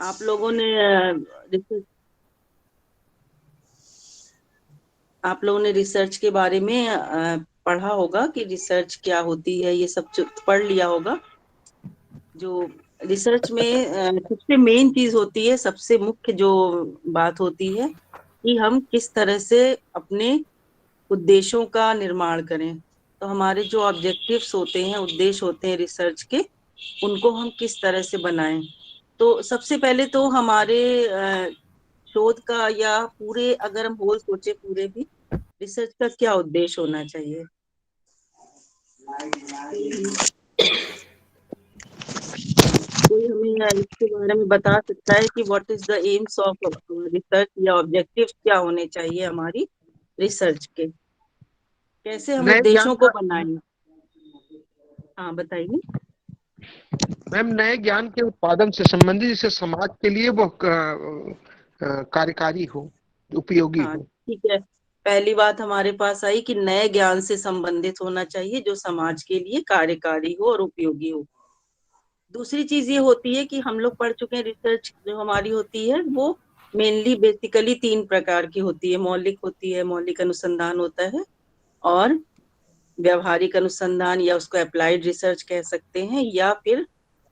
आप लोगों ने रिसर्च आप लोगों ने रिसर्च के बारे में पढ़ा होगा कि रिसर्च क्या होती है, ये सब पढ़ लिया होगा। जो रिसर्च में सबसे मेन चीज होती है, सबसे मुख्य जो बात होती है कि हम किस तरह से अपने उद्देश्यों का निर्माण करें। तो हमारे जो ऑब्जेक्टिव्स होते हैं, उद्देश्य होते हैं रिसर्च के, उनको हम किस तरह से बनाएं। तो सबसे पहले तो हमारे शोध का या पूरे, अगर हम होल सोचे पूरे भी, रिसर्च का क्या उद्देश्य होना चाहिए। कोई हमें इसके बारे में बता सकता है कि what is the AIIMS of research या ऑब्जेक्टिव क्या होने चाहिए हमारी रिसर्च के, कैसे हम नए ज्ञान उद्देश्यों को का बनाएं। हाँ बताइए। मैम, नए ज्ञान के उत्पादन से संबंधित, जिससे समाज के लिए वो कार्यकारी हो, उपयोगी हाँ हो। ठीक है, पहली बात हमारे पास आई कि नए ज्ञान से संबंधित होना चाहिए जो समाज के लिए कार्यकारी हो और उपयोगी हो। दूसरी चीज ये होती है कि हम लोग पढ़ चुके हैं, रिसर्च जो हमारी होती है वो मेनली बेसिकली तीन प्रकार की होती है। मौलिक होती है, मौलिक अनुसंधान होता है, और व्यवहारिक अनुसंधान या उसको अप्लाइड रिसर्च कह सकते हैं, या फिर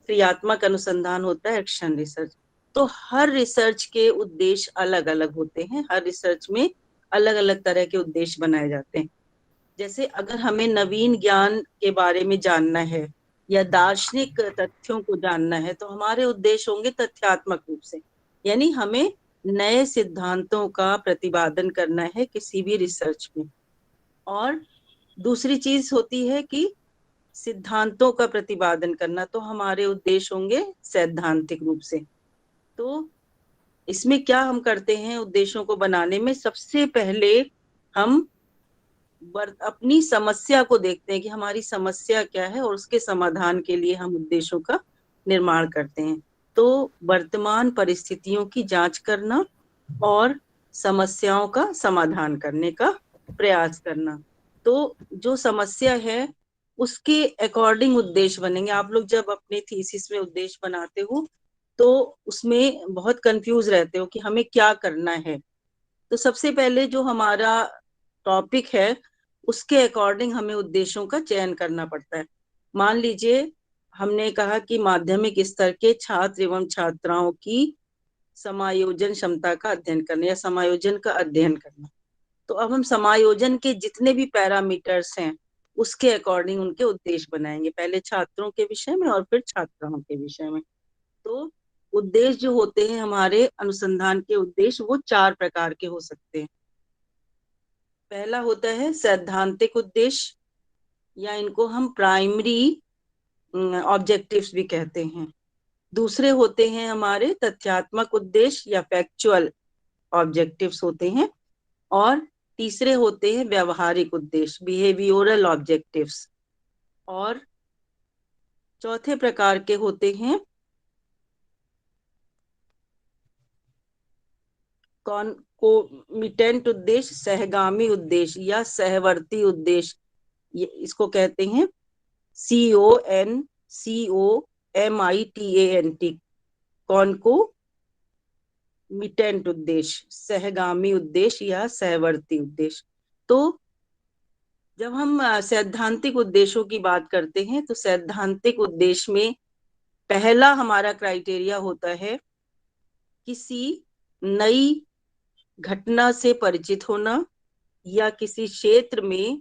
क्रियात्मक अनुसंधान होता है, एक्शन रिसर्च। तो हर रिसर्च के उद्देश्य अलग अलग होते हैं, हर रिसर्च में अलग अलग तरह के उद्देश्य बनाए जाते हैं। जैसे अगर हमें नवीन ज्ञान के बारे में जानना है या दार्शनिक तथ्यों को जानना है, तो हमारे उद्देश्य होंगे तथ्यात्मक रूप से, यानी हमें नए सिद्धांतों का प्रतिपादन करना है किसी भी रिसर्च में। और दूसरी चीज होती है कि सिद्धांतों का प्रतिपादन करना, तो हमारे उद्देश्य होंगे सैद्धांतिक रूप से। तो इसमें क्या हम करते हैं उद्देश्यों को बनाने में, सबसे पहले हम अपनी समस्या को देखते हैं कि हमारी समस्या क्या है, और उसके समाधान के लिए हम उद्देश्यों का निर्माण करते हैं। तो वर्तमान परिस्थितियों की जांच करना और समस्याओं का समाधान करने का प्रयास करना। तो जो समस्या है उसके अकॉर्डिंग उद्देश्य बनेंगे। आप लोग जब अपने थीसिस में उद्देश्य बनाते हो तो उसमें बहुत कंफ्यूज रहते हो कि हमें क्या करना है। तो सबसे पहले जो हमारा टॉपिक है उसके अकॉर्डिंग हमें उद्देश्यों का चयन करना पड़ता है। मान लीजिए हमने कहा कि माध्यमिक स्तर के छात्र एवं छात्राओं की समायोजन क्षमता का अध्ययन करना या समायोजन का अध्ययन करना। तो अब हम समायोजन के जितने भी पैरामीटर्स हैं उसके अकॉर्डिंग उनके उद्देश्य बनाएंगे, पहले छात्रों के विषय में और फिर छात्राओं के विषय में। तो उद्देश्य जो होते हैं हमारे अनुसंधान के उद्देश्य, वो चार प्रकार के हो सकते हैं। पहला होता है सैद्धांतिक उद्देश्य, या इनको हम प्राइमरी ऑब्जेक्टिव्स भी कहते हैं। दूसरे होते हैं हमारे तथ्यात्मक उद्देश्य या फैक्चुअल ऑब्जेक्टिव्स होते हैं। और तीसरे होते हैं व्यवहारिक उद्देश्य, बिहेवियोरल ऑब्जेक्टिव्स। और चौथे प्रकार के होते हैं कौन कोमिटेंट उद्देश्य, सहगामी उद्देश्य या सहवर्ती उद्देश्य। ये इसको कहते हैं CONCOMITANT, कौन को मिटेंट उद्देश्य, सहगामी उद्देश्य या सहवर्ती उद्देश्य। तो जब हम सैद्धांतिक उद्देश्यों की बात करते हैं तो सैद्धांतिक उद्देश्य में पहला हमारा क्राइटेरिया होता है किसी नई घटना से परिचित होना, या किसी क्षेत्र में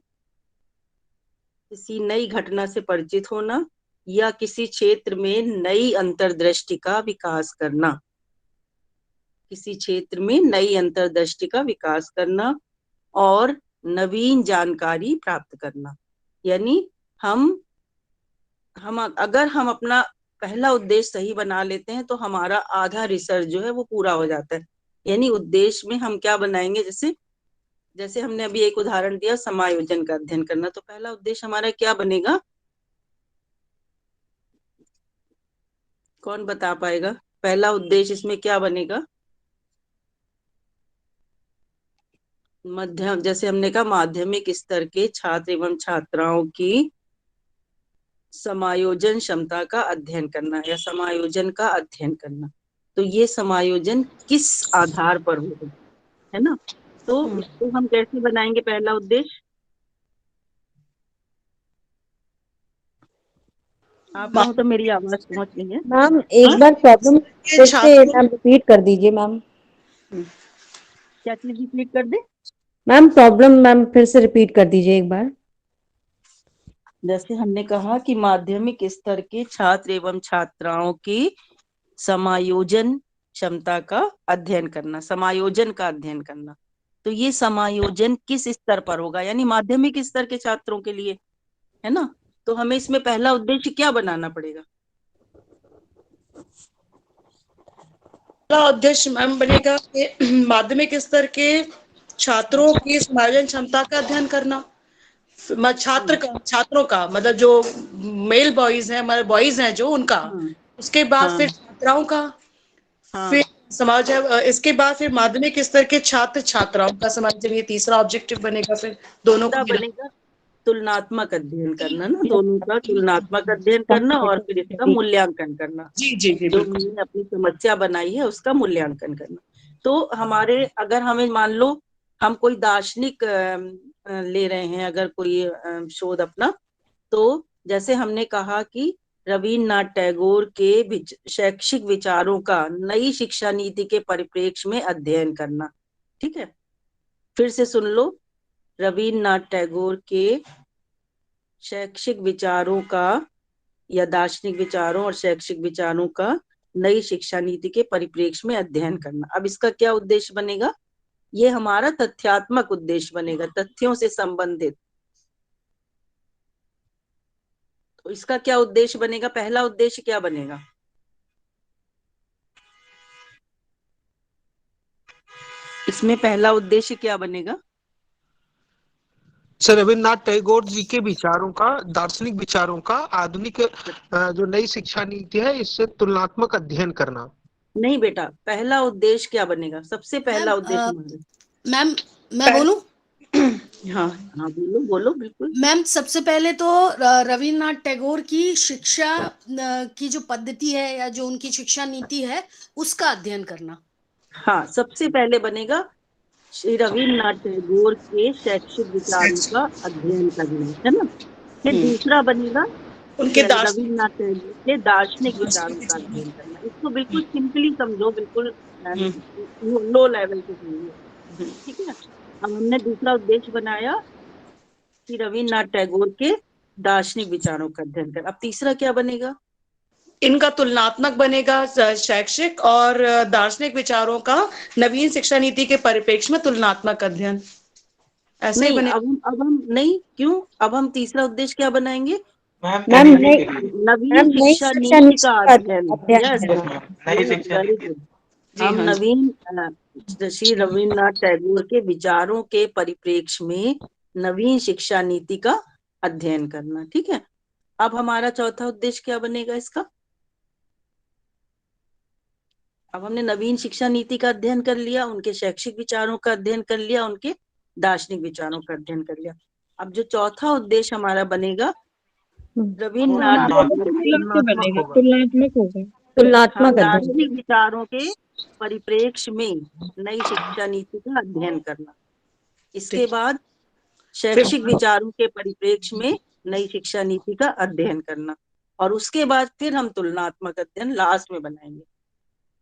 किसी नई घटना से परिचित होना, या किसी क्षेत्र में नई अंतर्दृष्टि का विकास करना। किसी क्षेत्र में नई अंतर्दृष्टि का विकास करना और नवीन जानकारी प्राप्त करना। यानी हम अगर हम अपना पहला उद्देश्य सही बना लेते हैं तो हमारा आधा रिसर्च जो है वो पूरा हो जाता है। यानी उद्देश्य में हम क्या बनाएंगे, जैसे जैसे हमने अभी एक उदाहरण दिया समायोजन का अध्ययन करना, तो पहला उद्देश्य हमारा क्या बनेगा, कौन बता पाएगा। पहला उद्देश्य इसमें क्या बनेगा, मध्यम, जैसे हमने कहा माध्यमिक स्तर के छात्र एवं छात्राओं की समायोजन क्षमता का अध्ययन करना या समायोजन का अध्ययन करना। तो ये समायोजन किस आधार पर होगा, है ना। तो इसको हम कैसे बनाएंगे, पहला उद्देश्य आप लोगों तो मेरी आवाज पहुंच रही है। मैम हाँ, एक बार प्रॉब्लम फिर से छात्रों मैम रिपीट कर दीजिए मैम। क्या चीज रिपीट कर दे। मैम प्रॉब्लम मैम फिर से रिपीट कर दीजिए एक बार। जैसे हमने कहा कि माध्यमिक स्तर के छात्र एवं छात्राओं की समायोजन क्षमता का अध्ययन करना, समायोजन का अध्ययन करना। तो ये समायोजन किस स्तर पर होगा, यानी माध्यमिक स्तर के छात्रों के लिए, है ना। तो हमें इसमें पहला उद्देश्य क्या बनाना पड़ेगा। पहला उद्देश्य मैम बनेगा कि माध्यमिक स्तर के छात्रों की समायोजन क्षमता का अध्ययन करना। छात्रों का मतलब जो मेल बॉयज हैं, मतलब बॉयज हैं जो उनका, हाँ उसके बाद हाँ फिर छात्राओं का, हाँ, फिर समाज, इसके बाद फिर माध्यमिक स्तर के छात्र छात्राओं का समायोजन, ये तीसरा ऑब्जेक्टिव बनेगा फिर दोनों को तीसरा मिला। बनेगा तुलनात्मक अध्ययन करना ना, दोनों का तुलनात्मक अध्ययन करना और फिर इसका मूल्यांकन करना। जी जी जी जो बिल्कुल। हमने अपनी समस्या बनाई है उसका मूल्यांकन करना। तो हमारे, अगर हमें मान लो हम कोई दार्शनिक ले रहे हैं, अगर कोई शोध अपना, तो जैसे हमने कहा कि रवीन्द्रनाथ टैगोर के शैक्षिक विचारों का नई शिक्षा नीति के परिप्रेक्ष्य में अध्ययन करना। ठीक है, फिर से सुन लो। रवीन्द्रनाथ टैगोर के शैक्षिक विचारों का या दार्शनिक विचारों और शैक्षिक विचारों का नई शिक्षा नीति के परिप्रेक्ष्य में अध्ययन करना। अब इसका क्या उद्देश्य बनेगा, ये हमारा तथ्यात्मक उद्देश्य बनेगा, तथ्यों से संबंधित। तो इसका क्या उद्देश्य बनेगा, पहला उद्देश्य क्या बनेगा। इसमें पहला उद्देश्य क्या बनेगा। सर रविन्द्रनाथ टैगोर जी के विचारों का, दार्शनिक विचारों का आधुनिक जो नई शिक्षा नीति है इससे तुलनात्मक अध्ययन करना। नहीं बेटा, पहला उद्देश्य क्या बनेगा, सबसे पहला उद्देश्य हमारा। मैम मैं बोलूं। हाँ हाँ, बोलो बोलो, बिल्कुल। मैम सबसे पहले तो रविन्द्रनाथ टैगोर की शिक्षा की जो पद्धति है या जो उनकी शिक्षा नीति है उसका अध्ययन करना। हाँ, सबसे पहले बनेगा श्री रविन्द्रनाथ टैगोर के शैक्षिक विचारों का अध्ययन करना, है ना। फिर दूसरा बनेगा उनके दार्शनिक रविन्द्रनाथ टैगोर के दार्शनिक विचारों का अध्ययन करना। इसको बिल्कुल सिंपली समझो, बिल्कुल लो लेवल पे समझो, ठीक है। अब हमने दूसरा उद्देश्य बनाया कि रविन्द्रनाथ टैगोर के दार्शनिक विचारों का अध्ययन कर। अब तीसरा क्या बनेगा। इनका तुलनात्मक बनेगा शैक्षिक और दार्शनिक विचारों का नवीन शिक्षा नीति के परिप्रेक्ष्य में तुलनात्मक अध्ययन, ऐसे ही नहीं, बने। अब हम नहीं, क्यों, अब हम तीसरा उद्देश्य क्या बनाएंगे, मैम नई नवीन मैम नई शिक्षा शिक्षा नीति नीति का का अध्ययन। अध्ययन यस, करना। Very good. जी हम हाँ जी। नवीन श्री रविन्द्रनाथ टैगोर के विचारों के परिप्रेक्ष्य में नवीन शिक्षा नीति का अध्ययन करना। ठीक है, अब हमारा चौथा उद्देश्य क्या बनेगा इसका। अब हमने नवीन शिक्षा नीति का अध्ययन कर लिया, उनके शैक्षिक विचारों का अध्ययन कर लिया, उनके दार्शनिक विचारों का अध्ययन कर लिया। अब जो चौथा उद्देश्य हमारा बनेगा, रविन्द्रनाथ टैगोर के, तुलनात्मक होगा। हाँ, तुलनात्मक अध्ययन। दार्शनिक विचारों के परिप्रेक्ष्य में नई शिक्षा नीति का अध्ययन करना। इसके ठीक। बाद फिर शैक्षिक विचारों के परिप्रेक्ष्य में नई शिक्षा नीति का अध्ययन करना, और उसके बाद फिर हम तुलनात्मक अध्ययन लास्ट में बनाएंगे।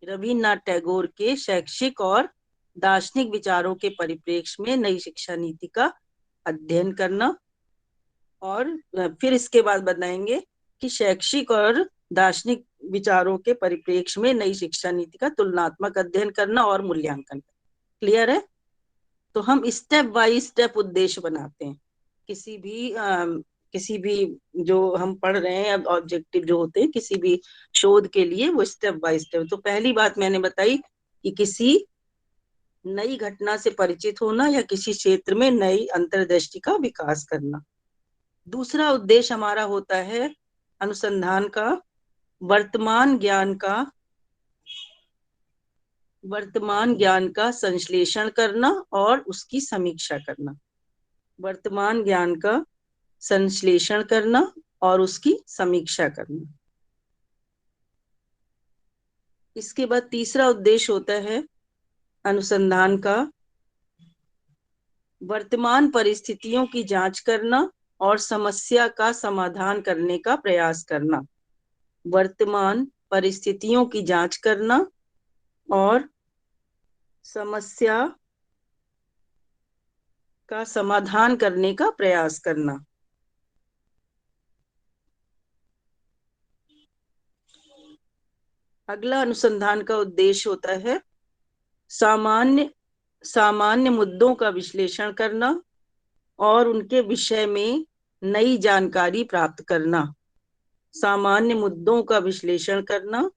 रविन्द्रनाथ टैगोर के शैक्षिक और दार्शनिक विचारों के परिप्रेक्ष्य में नई शिक्षा नीति का अध्ययन करना, और फिर इसके बाद बताएंगे कि शैक्षिक और दार्शनिक विचारों के परिप्रेक्ष्य में नई शिक्षा नीति का तुलनात्मक अध्ययन करना और मूल्यांकन। क्लियर है। तो हम स्टेप बाय स्टेप उद्देश्य बनाते हैं, किसी भी जो हम पढ़ रहे हैं, अब ऑब्जेक्टिव जो होते हैं किसी भी शोध के लिए, वो स्टेप बाय स्टेप। तो पहली बात मैंने बताई कि किसी नई घटना से परिचित होना या किसी क्षेत्र में नई अंतर्दृष्टि का विकास करना। दूसरा उद्देश्य हमारा होता है अनुसंधान का, वर्तमान ज्ञान का संश्लेषण करना और उसकी समीक्षा करना। वर्तमान ज्ञान का संश्लेषण करना और उसकी समीक्षा करना। इसके बाद तीसरा उद्देश्य होता है अनुसंधान का वर्तमान परिस्थितियों की जांच करना और समस्या का समाधान करने का प्रयास करना। वर्तमान परिस्थितियों की जांच करना और समस्या का समाधान करने का प्रयास करना। अगला अनुसंधान का उद्देश्य होता है सामान्य मुद्दों का विश्लेषण करना और उनके विषय में नई जानकारी प्राप्त करना। सामान्य मुद्दों का विश्लेषण करना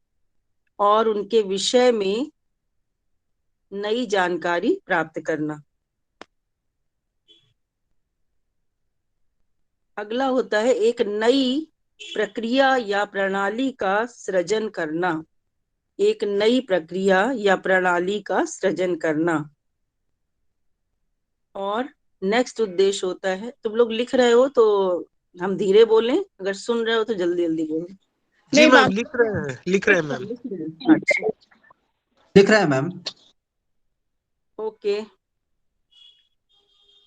और उनके विषय में नई जानकारी प्राप्त करना। अगला होता है एक नई प्रक्रिया या प्रणाली का सृजन करना। एक नई प्रक्रिया या प्रणाली का सृजन करना। और नेक्स्ट उद्देश्य होता है, तुम लोग लिख रहे हो तो हम धीरे बोलें, अगर सुन रहे हो तो जल्दी जल्दी बोलें। जी नहीं मैम, मैम, लिख रहे हैं मैम। अच्छा, लिख रहे हैं मैम। ओके।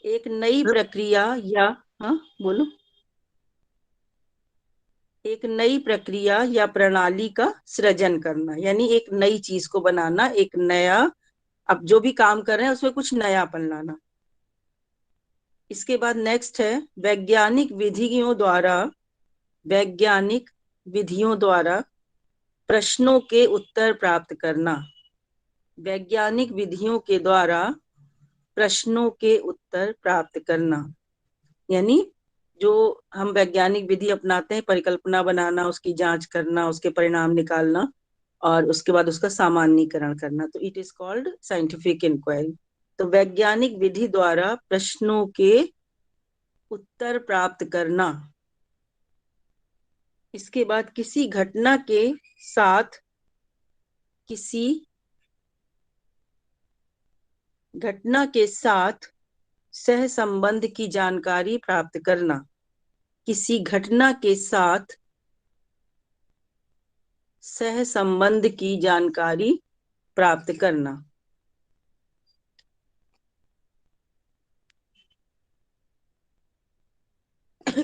एक नई प्रक्रिया या, हाँ बोलो। एक नई प्रक्रिया या प्रणाली का सृजन करना, यानी एक नई चीज को बनाना, एक नया, अब जो भी काम कर रहे हैं उसमें कुछ नयापन लाना। इसके बाद नेक्स्ट है वैज्ञानिक विधियों द्वारा प्रश्नों के उत्तर प्राप्त करना। वैज्ञानिक विधियों के द्वारा प्रश्नों के उत्तर प्राप्त करना, यानी जो हम वैज्ञानिक विधि अपनाते हैं, परिकल्पना बनाना, उसकी जांच करना, उसके परिणाम निकालना और उसके बाद उसका सामान्यीकरण करना, तो it is called scientific inquiry. तो वैज्ञानिक विधि द्वारा प्रश्नों के उत्तर प्राप्त करना। इसके बाद किसी घटना के साथ सहसंबंध की जानकारी प्राप्त करना। किसी घटना के साथ सहसंबंध की जानकारी प्राप्त करना।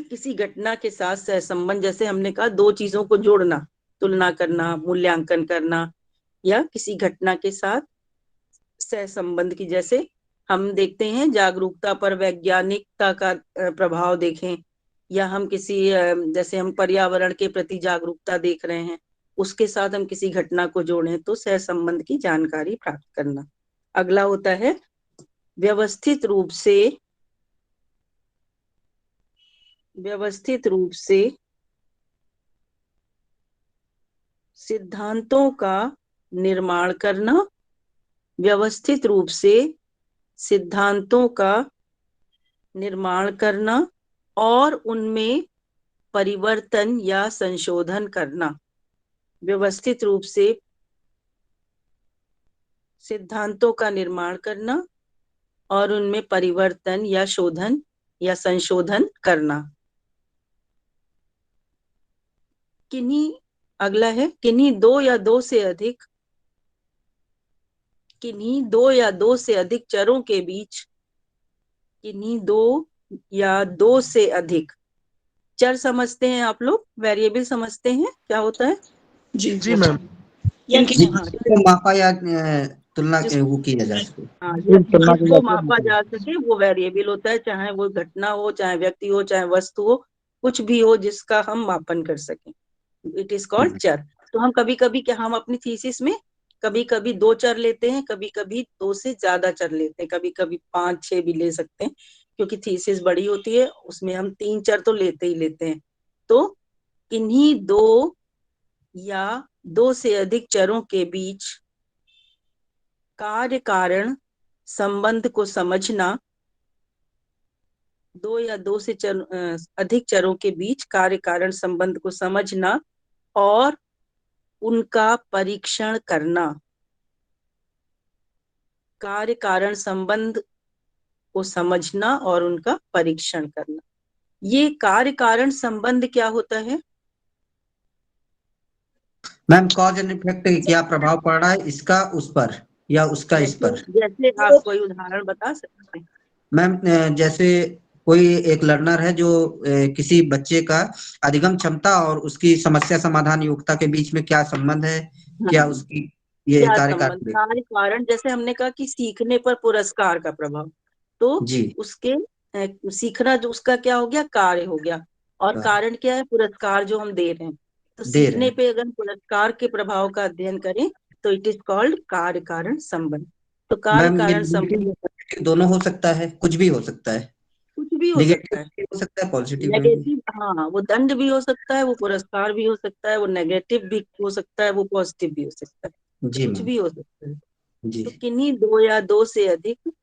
किसी घटना के साथ सहसंबंध, जैसे हमने कहा दो चीजों को जोड़ना, तुलना करना, मूल्यांकन करना, या किसी घटना के साथ सहसंबंध की, जैसे हम देखते हैं जागरूकता पर वैज्ञानिकता का प्रभाव देखें, या हम किसी जैसे हम पर्यावरण के प्रति जागरूकता देख रहे हैं, उसके साथ हम किसी घटना को जोड़ें, तो सहसंबंध की जानकारी प्राप्त करना। अगला होता है व्यवस्थित रूप से सिद्धांतों का निर्माण करना। व्यवस्थित रूप से सिद्धांतों का निर्माण करना और उनमें परिवर्तन या संशोधन करना। व्यवस्थित रूप से सिद्धांतों का निर्माण करना और उनमें परिवर्तन या शोधन या संशोधन करना। अगला है किन्हीं दो या दो से अधिक चरों के बीच, किन्हीं दो या दो से अधिक चर समझते हैं आप लोग, वेरिएबल समझते हैं क्या होता है? जी मैम। जिसको मापा या तुलना के वो किया जा सके। हाँ, जिसको मापा जा सके वो वेरिएबल होता है, चाहे वो घटना हो, चाहे व्यक्ति हो, चाहे वस्तु हो, कुछ भी हो जिसका हम मापन कर सकें, इट इज कॉल्ड चर। तो हम कभी कभी क्या, हम अपनी थीसिस में कभी कभी दो चर लेते हैं, कभी कभी दो से ज्यादा चर लेते हैं, कभी कभी 5-6 भी ले सकते हैं, क्योंकि थीसिस बड़ी होती है, उसमें हम 3 चर तो लेते ही लेते हैं। तो किन्हीं दो या दो से अधिक चरों के बीच कार्य कारण संबंध को समझना। दो या दो से अधिक चरों के बीच कार्य कारण संबंध को समझना और उनका परीक्षण करना। कार्य कारण संबंध को समझना और उनका परीक्षण करना। ये कार्य कारण संबंध क्या होता है? मैम कॉज एंड इफेक्ट क्या प्रभाव पड़ रहा है इसका उस पर या उसका इस जैसे पर? जैसे आप कोई उदाहरण बता सकते हैं? मैम जैसे कोई एक लर्नर है जो किसी बच्चे का अधिगम क्षमता और उसकी समस्या समाधान योग्यता के बीच में क्या संबंध है, क्या हाँ, उसकी ये क्या संबंध, कार्यकारिणी? कार्य कारण, जैसे हमने कहा कि सीखने पर पुरस्कार का प्रभाव, तो जी। उसके सीखना जो उसका क्या हो गया, कार्य हो गया, और कारण क्या है, पुरस्कार जो हम दे रहे हैं। तो दे रहे सीखने हैं। पे अगर पुरस्कार के प्रभाव का अध्ययन करें तो इट इज कॉल्ड कार्य कारण संबंध। तो कार्य मैम ये कारण नेगेटिव संबंध या पॉजिटिव दोनों हो सकता है, कुछ भी हो सकता है। कुछ भी हो सकता नेगेटिव है। भी हो सकता है, पॉजिटिव में भी। नेगेटिव, हाँ, वो दंड भी हो सकता है, वो पुरस्कार भी हो सकता है, वो नेगेटिव भी हो सकता है, वो पॉजिटिव भी हो सकता है, जी कुछ मैम। भी हो सकता है। जी। तो किन्हीं दो या दो से अधिक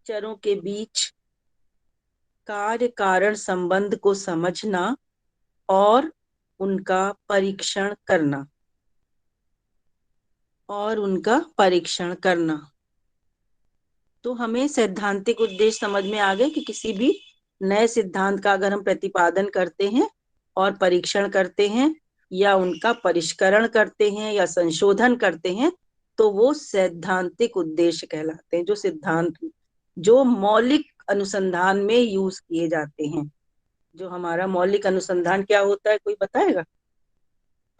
चरों के बीच कार्य कारण संबंध को समझना और उनका परीक्षण करना, और उनका परीक्षण करना। तो हमें सैद्धांतिक उद्देश्य समझ में आ गए कि किसी भी नए सिद्धांत का अगर हम प्रतिपादन करते हैं और परीक्षण करते हैं या उनका परिष्करण करते हैं या संशोधन करते हैं तो वो सैद्धांतिक उद्देश्य कहलाते हैं, जो सिद्धांत जो मौलिक अनुसंधान में यूज किए जाते हैं। जो हमारा मौलिक अनुसंधान क्या होता है, कोई बताएगा?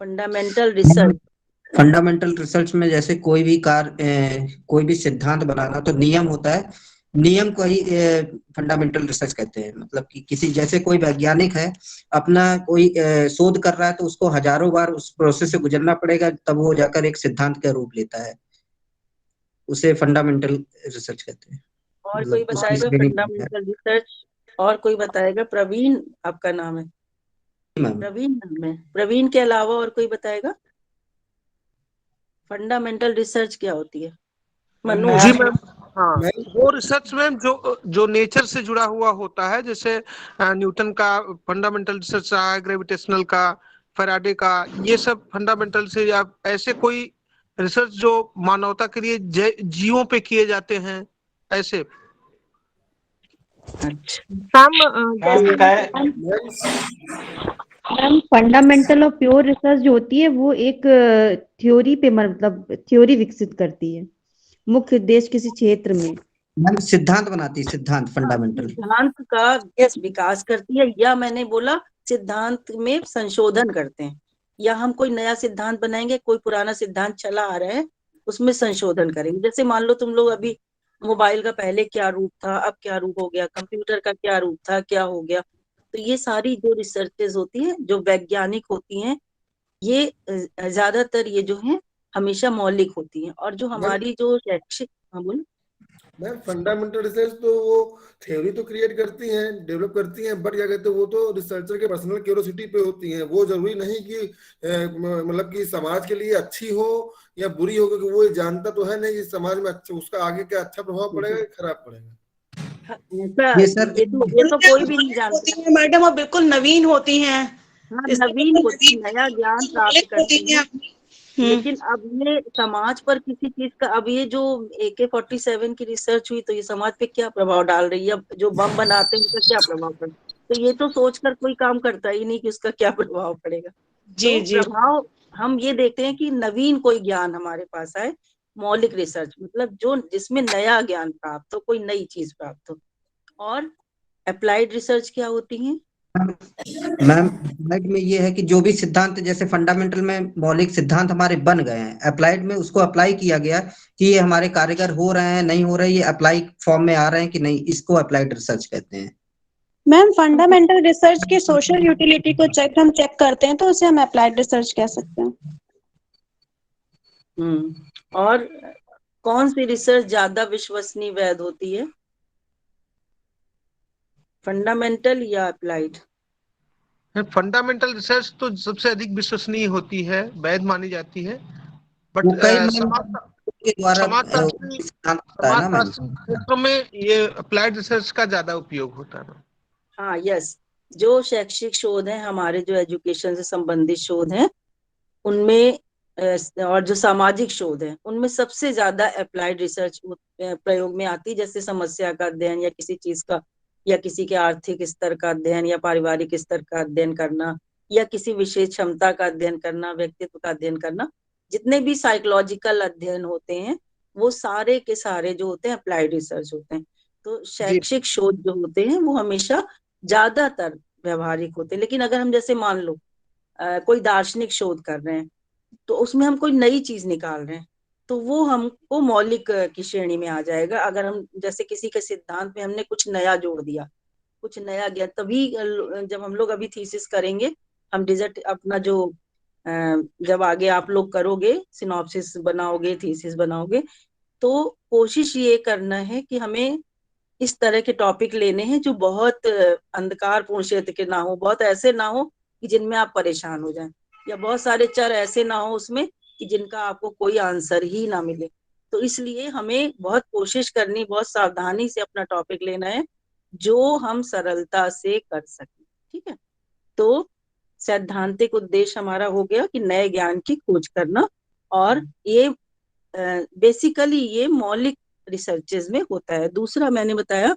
Fundamental research. फंडामेंटल रिसर्च में जैसे कोई भी कोई भी सिद्धांत बनाना तो नियम होता है, नियम को ही फंडामेंटल रिसर्च कहते हैं। मतलब कि किसी जैसे कोई वैज्ञानिक है, अपना कोई शोध कर रहा है तो उसको हजारों बार उस प्रोसेस से गुजरना पड़ेगा, तब वो जाकर एक सिद्धांत का रूप लेता है, उसे फंडामेंटल रिसर्च कहते हैं। और कोई मतलब उसकी बताएगा श्रेणी है। Fundamental research? और कोई बताएगा? प्रवीण आपका नाम है? मैम प्रवीण नाम है। प्रवीण के अलावा और कोई बताएगा फंडामेंटल रिसर्च क्या होती है? मनोज। जी मैम। हाँ, वो रिसर्च मैम जो जो नेचर से जुड़ा हुआ होता है, जैसे न्यूटन का फंडामेंटल रिसर्च रहा है, ग्रेविटेशनल का, फैराडे का, ये सब फंडामेंटल से, या ऐसे कोई रिसर्च जो मानवता के लिए जीवों पे किए जाते हैं ऐसे। अच्छा, मैम फंडामेंटल और प्योर रिसर्च जो होती है वो एक थ्योरी पे मतलब थ्योरी विकसित करती है, मुख्य उद्देश्य किसी क्षेत्र में। मैम सिद्धांत बनाती है, सिद्धांत हाँ, फंडामेंटल। सिद्धांत का विकास करती है, या मैंने बोला सिद्धांत में संशोधन करते हैं, या हम कोई नया सिद्धांत बनाएंगे, कोई पुराना सिद्धांत चला आ रहा है उसमें संशोधन करेंगे। जैसे मान लो तुम लोग अभी मोबाइल का पहले क्या रूप था, अब क्या रूप हो गया, कंप्यूटर का क्या रूप था, क्या हो गया। तो ये सारी जो रिसर्चेज होती है, जो वैज्ञानिक होती हैं, ये ज्यादातर ये जो है हमेशा मौलिक होती हैं। और जो मैम हमारी जो शैक्षिक, हाँ बोलो। मैम फंडामेंटल रिसर्च तो वो थ्योरी तो क्रिएट करती हैं, डेवलप करती हैं, बट क्या कहते हैं वो तो रिसर्चर के पर्सनल क्यूरियोसिटी पे होती हैं। वो जरूरी नहीं कि मतलब कि समाज के लिए अच्छी हो या बुरी हो, क्योंकि वो ये जानता तो है नहीं कि समाज में अच्छा उसका आगे क्या अच्छा प्रभाव पड़ेगा या खराब पड़ेगा। ऐसा ये सर ये तो कोई भी नहीं जानता। होती हैं मैडम, और बिल्कुल नवीन होती हैं। हाँ, इसलिए नवीन बिल्कुल होती, नवीन नया ज्ञान प्राप्त मौलिक होती करती हैं हैं। अपनी। लेकिन अब ये समाज पर किसी चीज का, अब ये जो AK-47 की रिसर्च हुई तो ये समाज पे क्या प्रभाव डाल रही है, अब जो बम बनाते हैं उनका क्या प्रभाव पड़ेगा, तो ये तो सोचकर कोई काम करता ही नहीं कि उसका क्या प्रभाव पड़ेगा। जी तो जी। प्रभाव हम ये देखते हैं कि नवीन कोई ज्ञान हमारे पास आए, मौलिक रिसर्च मतलब जो जिसमें नया ज्ञान प्राप्त हो, कोई नई चीज प्राप्त हो। और अप्लाइड रिसर्च क्या होती है? मैम अप्लाइड में ये है कि जो भी सिद्धांत, जैसे फंडामेंटल में मौलिक सिद्धांत हमारे बन गए हैं, अप्लाइड में उसको अप्लाई किया गया कि ये हमारे कारगर हो रहे हैं नहीं हो रहे, ये अप्लाई फॉर्म में आ रहे हैं कि नहीं, इसको अप्लाइड रिसर्च कहते हैं। मैम फंडामेंटल रिसर्च की सोशल यूटिलिटी को हम चेक करते हैं तो उसे हम अप्लाइड रिसर्च कह सकते हैं। और कौन सी रिसर्च ज्यादा विश्वसनीय वैध होती है, फंडामेंटल या अप्लाइड? फंडामेंटल रिसर्च तो सबसे अधिक विश्वसनीय होती है, वैध मानी जाती है। बट वो कई मैम समाज के द्वारा समाजशास्त्री सिद्धांत होता है ना मैम। समाजशास्त्री क्षेत्रों में ये अप्लाइड रिसर्च का ज्यादा उपयोग होता है। हाँ, यस। जो शैक्षिक शोध है हमारे, जो एजुकेशन से संबंधित शोध है उनमें और जो सामाजिक शोध है उनमें सबसे ज्यादा अप्लाइड रिसर्च प्रयोग में आती है। जैसे समस्या का अध्ययन, या किसी चीज का, या किसी के आर्थिक स्तर का अध्ययन, या पारिवारिक स्तर का अध्ययन करना, या किसी विशेष क्षमता का अध्ययन करना, व्यक्तित्व का अध्ययन करना, जितने भी साइकोलॉजिकल अध्ययन होते हैं वो सारे के सारे जो होते हैं अप्लाइड रिसर्च होते हैं। तो शैक्षिक शोध जो होते हैं वो हमेशा ज्यादातर व्यवहारिक होते हैं। लेकिन अगर हम जैसे मान लो कोई दार्शनिक शोध कर रहे हैं तो उसमें हम कोई नई चीज निकाल रहे हैं तो वो हमको मौलिक की श्रेणी में आ जाएगा। अगर हम जैसे किसी के सिद्धांत में हमने कुछ नया जोड़ दिया, कुछ नया गया, तभी जब हम लोग अभी थीसिस करेंगे, हम डिजर्ट अपना जो जब आगे आप लोग करोगे, सिनॉप्सिस बनाओगे, थीसिस बनाओगे, तो कोशिश ये करना है कि हमें इस तरह के टॉपिक लेने हैं जो बहुत अंधकारपूर्ण क्षेत्र के ना हो, बहुत ऐसे ना हो कि जिनमें आप परेशान हो जाएं, या बहुत सारे चर ऐसे ना हो उसमें कि जिनका आपको कोई आंसर ही ना मिले। तो इसलिए हमें बहुत कोशिश करनी, बहुत सावधानी से अपना टॉपिक लेना है जो हम सरलता से कर सकें। ठीक है, तो सैद्धांतिक उद्देश्य हमारा हो गया कि नए ज्ञान की खोज करना, और ये बेसिकली ये मौलिक रिसर्चेज में होता है। दूसरा मैंने बताया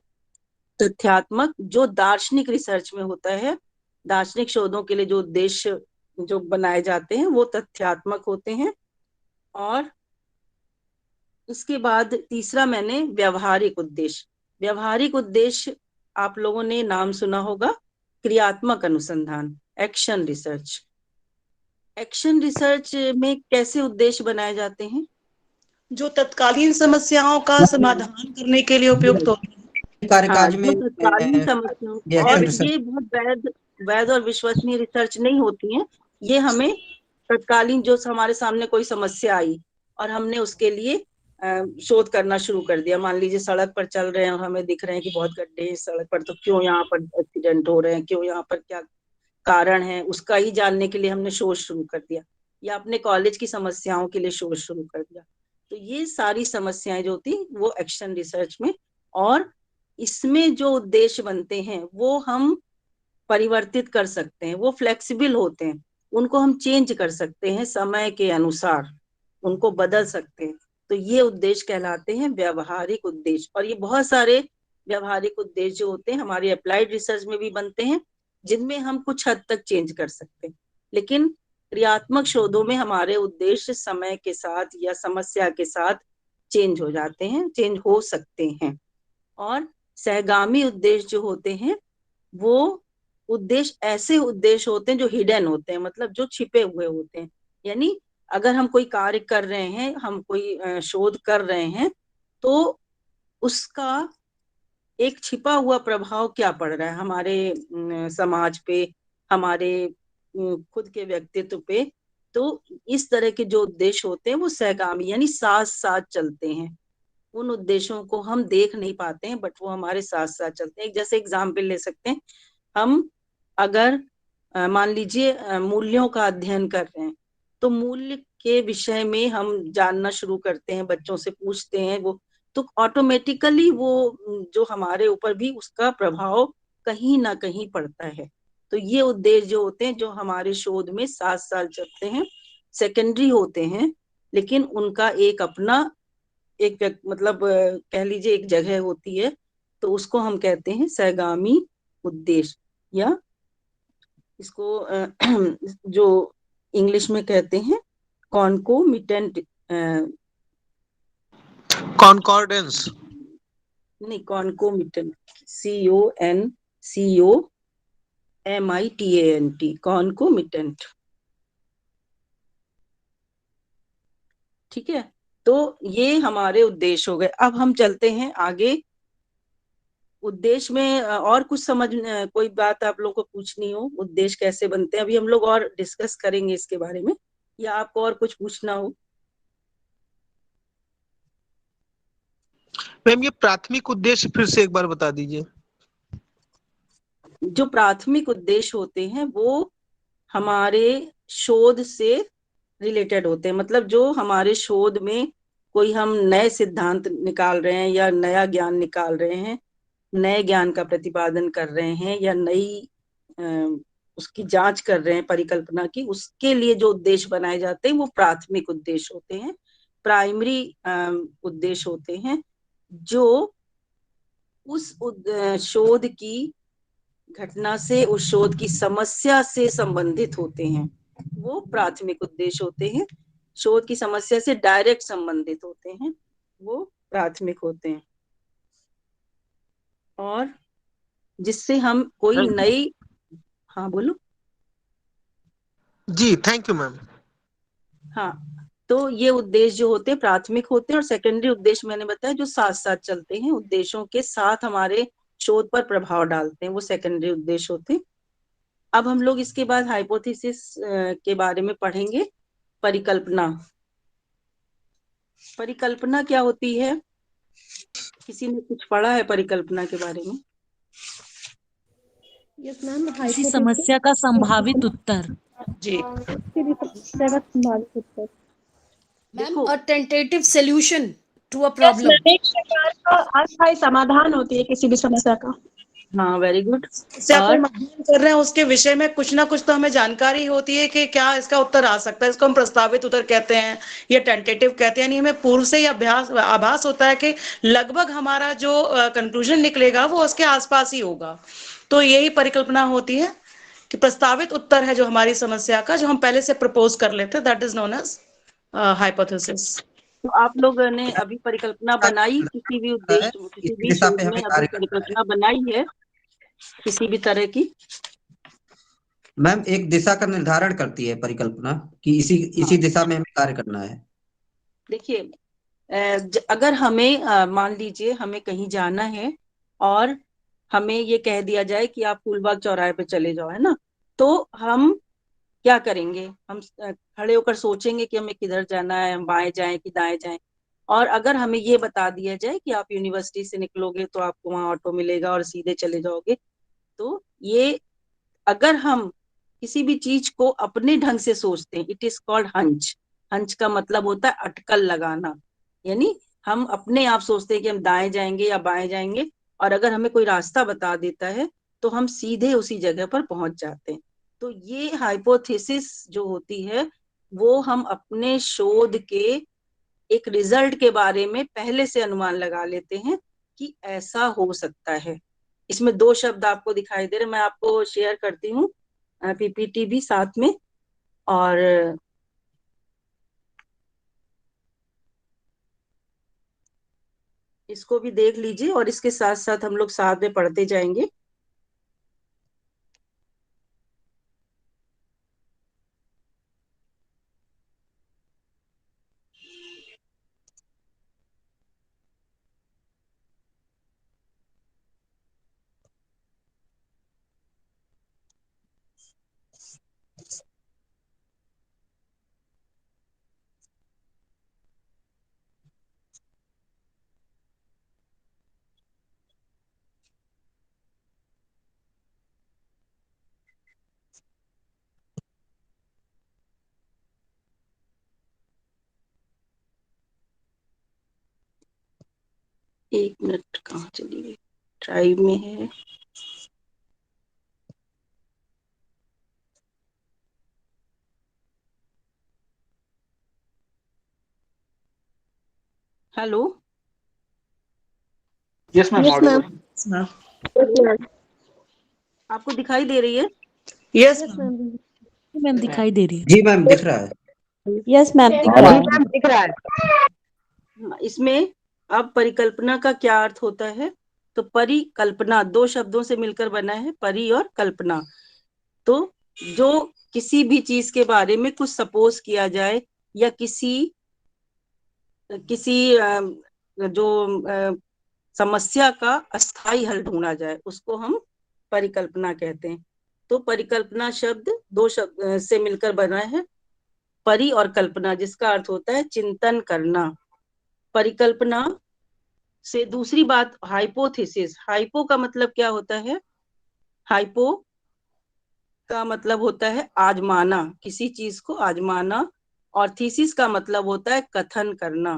तथ्यात्मक, जो दार्शनिक रिसर्च में होता है। दार्शनिक शोधों के लिए जो उद्देश्य जो बनाए जाते हैं वो तथ्यात्मक होते हैं। और इसके बाद तीसरा मैंने व्यवहारिक उद्देश्य। व्यवहारिक उद्देश्य आप लोगों ने नाम सुना होगा, क्रियात्मक अनुसंधान, एक्शन रिसर्च। एक्शन रिसर्च में कैसे उद्देश्य बनाए जाते हैं? जो तत्कालीन समस्याओं का समाधान करने के लिए उपयुक्त होते हैं। कार्यकाज जो में तत्कालीन समस्याओं, ये और एक्शन रिसर्च ये बहुत वैध और विश्वसनीय रिसर्च नहीं होती है। ये हमें तत्कालीन जो हमारे सामने कोई समस्या आई और हमने उसके लिए शोध करना शुरू कर दिया। मान लीजिए सड़क पर चल रहे हैं और हमें दिख रहे हैं कि बहुत गड्ढे हैं सड़क पर, तो क्यों यहाँ पर एक्सीडेंट हो रहे हैं, क्यों यहाँ पर क्या कारण है, उसका ही जानने के लिए हमने शोध शुरू कर दिया, या अपने कॉलेज की समस्याओं के लिए शोध शुरू कर दिया। तो ये सारी समस्याएं जो होती वो एक्शन रिसर्च में, और इसमें जो उद्देश्य बनते हैं वो हम परिवर्तित कर सकते हैं, वो फ्लेक्सिबल होते हैं, उनको हम चेंज कर सकते हैं समय के अनुसार, उनको बदल सकते हैं। तो ये उद्देश्य कहलाते हैं व्यवहारिक उद्देश्य। और ये बहुत सारे व्यवहारिक उद्देश्य जो होते हैं हमारी अप्लाइड रिसर्च में भी बनते हैं, जिनमें हम कुछ हद तक चेंज कर सकते हैं। लेकिन क्रियात्मक शोधों में हमारे उद्देश्य समय के साथ या समस्या के साथ चेंज हो जाते हैं, चेंज हो सकते हैं। और सहगामी उद्देश्य जो होते हैं वो उद्देश्य ऐसे उद्देश्य होते हैं जो हिडन होते हैं, मतलब जो छिपे हुए होते हैं। यानी अगर हम कोई कार्य कर रहे हैं, हम कोई शोध कर रहे हैं, तो उसका एक छिपा हुआ प्रभाव क्या पड़ रहा है हमारे समाज पे, हमारे खुद के व्यक्तित्व पे। तो इस तरह के जो उद्देश्य होते हैं वो सहगामी यानी साथ साथ चलते हैं। उन उद्देश्यों को हम देख नहीं पाते हैं, बट वो हमारे साथ साथ चलते हैं। जैसे एग्जाम्पल ले सकते हैं, हम अगर मान लीजिए मूल्यों का अध्ययन कर रहे हैं, तो मूल्य के विषय में हम जानना शुरू करते हैं, बच्चों से पूछते हैं, वो तो ऑटोमेटिकली वो जो हमारे ऊपर भी उसका प्रभाव कहीं ना कहीं पड़ता है। तो ये उद्देश्य जो होते हैं जो हमारे शोध में साथ साथ चलते हैं, सेकेंडरी होते हैं, लेकिन उनका एक अपना एक मतलब कह लीजिए एक जगह होती है। तो उसको हम कहते हैं सहगामी उद्देश्य, या इसको जो इंग्लिश में कहते हैं कॉन्कोमिटेंट, कॉन्कॉर्डेंस। नहीं, कॉन्कोमिटेंट, CONCOMITANT, कॉन्कोमिटेंट। ठीक है, तो ये हमारे उद्देश्य हो गए। अब हम चलते हैं आगे। उद्देश्य में और कुछ समझ कोई बात आप लोगों को पूछनी हो, उद्देश्य कैसे बनते हैं, अभी हम लोग और डिस्कस करेंगे इसके बारे में, या आपको और कुछ पूछना हो? मैम ये प्राथमिक उद्देश्य फिर से एक बार बता दीजिए। जो प्राथमिक उद्देश्य होते हैं वो हमारे शोध से रिलेटेड होते हैं, मतलब जो हमारे शोध में कोई हम नए सिद्धांत निकाल रहे हैं या नया ज्ञान निकाल रहे हैं, नए ज्ञान का प्रतिपादन कर रहे हैं, या नई उसकी जांच कर रहे हैं परिकल्पना की, उसके लिए जो उद्देश्य बनाए जाते हैं वो प्राथमिक उद्देश्य होते हैं, प्राइमरी उद्देश्य होते हैं, जो उस शोध की घटना से, उस शोध की समस्या से संबंधित होते हैं, वो प्राथमिक उद्देश्य होते हैं। शोध की समस्या से डायरेक्ट संबंधित होते हैं, वो प्राथमिक होते हैं। और जिससे हम कोई नई, हाँ बोलो। जी थैंक यू मैम। हाँ, तो ये उद्देश्य जो होते हैं प्राथमिक होते हैं, और सेकेंडरी उद्देश्य मैंने बताया जो साथ साथ चलते हैं, उद्देश्यों के साथ हमारे शोध पर प्रभाव डालते हैं, वो सेकेंडरी उद्देश्य होते हैं। अब हम लोग इसके बाद हाइपोथेसिस के बारे में पढ़ेंगे। परिकल्पना, परिकल्पना क्या होती है? किसी ने कुछ पढ़ा है परिकल्पना के बारे में? यस मैम, किसी समस्या का संभावित उत्तर। जी, किसी भी समस्या का संभावित उत्तर। मैम, देखो, a tentative solution to a yes problem. Ma'am, एक प्रकार का अस्थायी समाधान होती है किसी भी समस्या का। हाँ वेरी गुड। समस्या को और हम अध्ययन कर रहे हैं, उसके विषय में कुछ ना कुछ तो हमें जानकारी होती है कि क्या इसका उत्तर आ सकता है। इसको हम प्रस्तावित उत्तर कहते हैं या टेंटेटिव कहते हैं। यानी हमें पूर्व से ही आभास होता है कि लगभग हमारा जो कंक्लूजन निकलेगा वो उसके आसपास ही होगा। तो यही परिकल्पना होती है कि प्रस्तावित उत्तर है जो हमारी समस्या का, जो हम पहले से प्रपोज कर लेते हैं, that is known as hypothesis. तो आप लोग ने अभी परिकल्पना बनाई किसी भी है, उद्देश्य, किसी इसी भी दिशा शोध पे में हमें अभी कार्य करना है। परिकल्पना बनाई है किसी भी तरह की? मैम, एक दिशा का निर्धारण करती है परिकल्पना कि इसी हाँ, दिशा में हमें कार्य करना है। देखिए, अगर हमें मान लीजिए हमें कहीं जाना है और हमें ये कह दिया जाए कि आप फूलबाग चौराहे पे चले जाओ, है ना, तो हम क्या करेंगे? हम खड़े होकर सोचेंगे कि हमें किधर जाना है, हम बाएं जाएं कि दाएं जाएं। और अगर हमें ये बता दिया जाए कि आप यूनिवर्सिटी से निकलोगे तो आपको वहां ऑटो मिलेगा और सीधे चले जाओगे, तो ये, अगर हम किसी भी चीज को अपने ढंग से सोचते हैं, it is called hunch. Hunch का मतलब होता है अटकल लगाना। यानी हम अपने आप सोचते हैं कि हम दाएं जाएंगे या बाएं जाएंगे, और अगर हमें कोई रास्ता बता देता है तो हम सीधे उसी जगह पर पहुंच जाते हैं। तो ये हाइपोथेसिस जो होती है, वो हम अपने शोध के एक रिजल्ट के बारे में पहले से अनुमान लगा लेते हैं कि ऐसा हो सकता है। इसमें दो शब्द आपको दिखाई दे रहे, मैं आपको शेयर करती हूँ पीपीटी भी साथ में, और इसको भी देख लीजिए, और इसके साथ साथ हम लोग साथ में पढ़ते जाएंगे। एक मिनट, कहाँ चली गई? ड्राइव में है। Hello, yes ma'am, yes ma'am. Audible. Hello, आपको दिखाई दे रही है? Yes yes ma'am. Ma'am. Ma'am दिखाई दे रही है। जी मैम, दिख रहा है। यस मैम, दिख रहा है। हाँ, इसमें अब परिकल्पना का क्या अर्थ होता है? तो परिकल्पना दो शब्दों से मिलकर बना है, परि और कल्पना। तो जो किसी भी चीज के बारे में कुछ सपोज किया जाए, या किसी किसी जो समस्या का अस्थाई हल ढूंढा जाए, उसको हम परिकल्पना कहते हैं। तो परिकल्पना शब्द दो शब्द से मिलकर बना है, परि और कल्पना, जिसका अर्थ होता है चिंतन करना। परिकल्पना से दूसरी बात, हाइपोथेसिस। हाइपो का मतलब क्या होता है? हाइपो का मतलब होता है आजमाना, किसी चीज को आजमाना। और थीसिस का मतलब होता है कथन करना।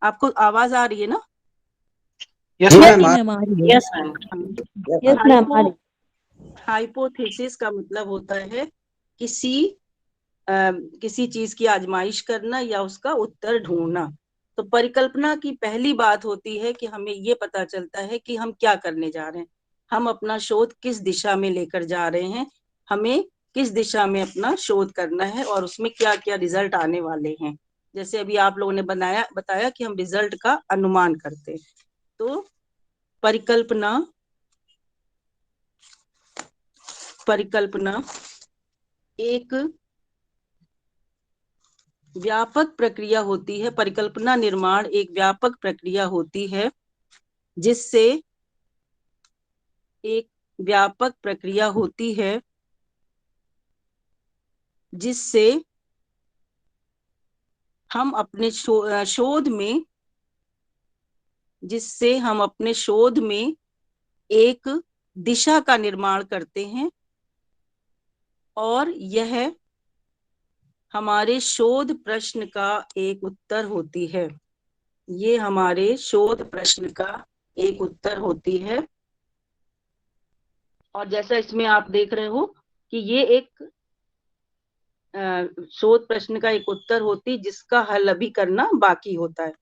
आपको आवाज आ रही है ना? यस जी मैम। मैम, जी मैम आ रही है। यस मैम, आ रही। हाइपोथेसिस का मतलब होता है किसी किसी चीज की आजमाइश करना या उसका उत्तर ढूंढना। तो परिकल्पना की पहली बात होती है कि हमें ये पता चलता है कि हम क्या करने जा रहे हैं। हम अपना शोध किस दिशा में लेकर जा रहे हैं, हमें किस दिशा में अपना शोध करना है और उसमें क्या क्या रिजल्ट आने वाले हैं। जैसे अभी आप लोगों ने बताया कि हम रिजल्ट का अनुमान करते हैं। तो परिकल्पना एक व्यापक प्रक्रिया होती है। परिकल्पना निर्माण एक व्यापक प्रक्रिया होती है जिससे हम अपने शोध में एक दिशा का निर्माण करते हैं और यह हमारे शोध प्रश्न का एक उत्तर होती है। ये हमारे शोध प्रश्न का एक उत्तर होती है। और जैसा इसमें आप देख रहे हो कि ये एक शोध प्रश्न का एक उत्तर होती जिसका हल अभी करना बाकी होता है,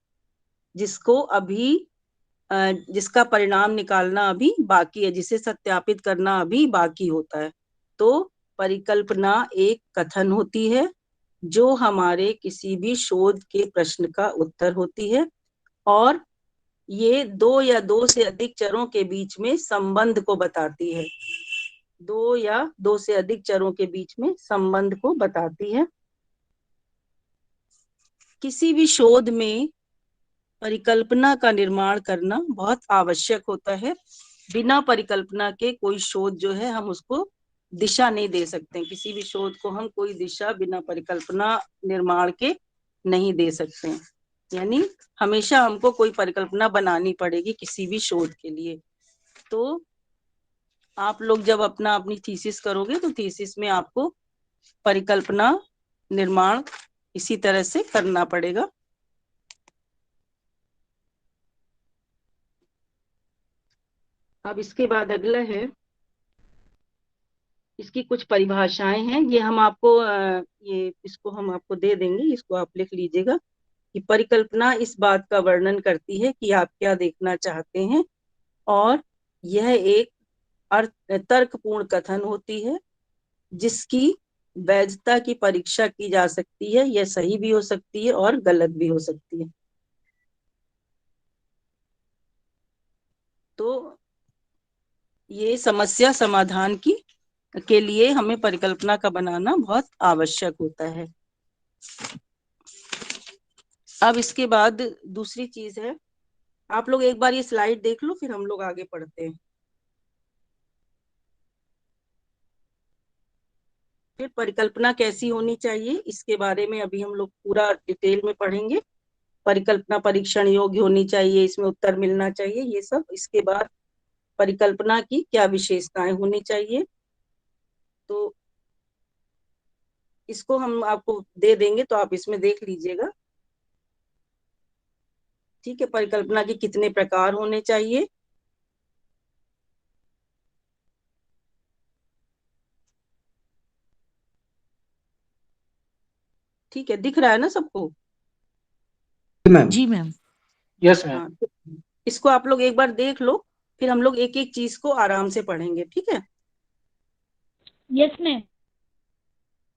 जिसका परिणाम निकालना अभी बाकी है, जिसे सत्यापित करना अभी बाकी होता है। तो परिकल्पना एक कथन होती है जो हमारे किसी भी शोध के प्रश्न का उत्तर होती है और ये दो या दो से अधिक चरों के बीच में संबंध को बताती है। दो या दो से अधिक चरों के बीच में संबंध को बताती है। किसी भी शोध में परिकल्पना का निर्माण करना बहुत आवश्यक होता है। बिना परिकल्पना के कोई शोध जो है हम उसको दिशा नहीं दे सकते। किसी भी शोध को हम कोई दिशा बिना परिकल्पना निर्माण के नहीं दे सकते। यानी हमेशा हमको कोई परिकल्पना बनानी पड़ेगी किसी भी शोध के लिए। तो आप लोग जब अपनी थीसिस करोगे तो थीसिस में आपको परिकल्पना निर्माण इसी तरह से करना पड़ेगा। अब इसके बाद अगला है, इसकी कुछ परिभाषाएं हैं। ये हम आपको इसको हम आपको दे देंगे, इसको आप लिख लीजिएगा कि परिकल्पना इस बात का वर्णन करती है कि आप क्या देखना चाहते हैं और यह एक तर्कपूर्ण कथन होती है जिसकी वैधता की परीक्षा की जा सकती है। यह सही भी हो सकती है और गलत भी हो सकती है। तो ये समस्या समाधान के लिए हमें परिकल्पना का बनाना बहुत आवश्यक होता है। अब इसके बाद दूसरी चीज है, आप लोग एक बार ये स्लाइड देख लो फिर हम लोग आगे पढ़ते हैं। फिर परिकल्पना कैसी होनी चाहिए इसके बारे में अभी हम लोग पूरा डिटेल में पढ़ेंगे। परिकल्पना परीक्षण योग्य होनी चाहिए, इसमें उत्तर मिलना चाहिए, ये सब। इसके बाद परिकल्पना की क्या विशेषताएं होनी चाहिए, तो इसको हम आपको दे देंगे तो आप इसमें देख लीजिएगा। ठीक है, परिकल्पना के कितने प्रकार होने चाहिए, ठीक है, दिख रहा है ना सबको? जी मैम। Yes ma'am. हाँ, तो इसको आप लोग एक बार देख लो फिर हम लोग एक एक चीज को आराम से पढ़ेंगे। ठीक है? Yes ma'am.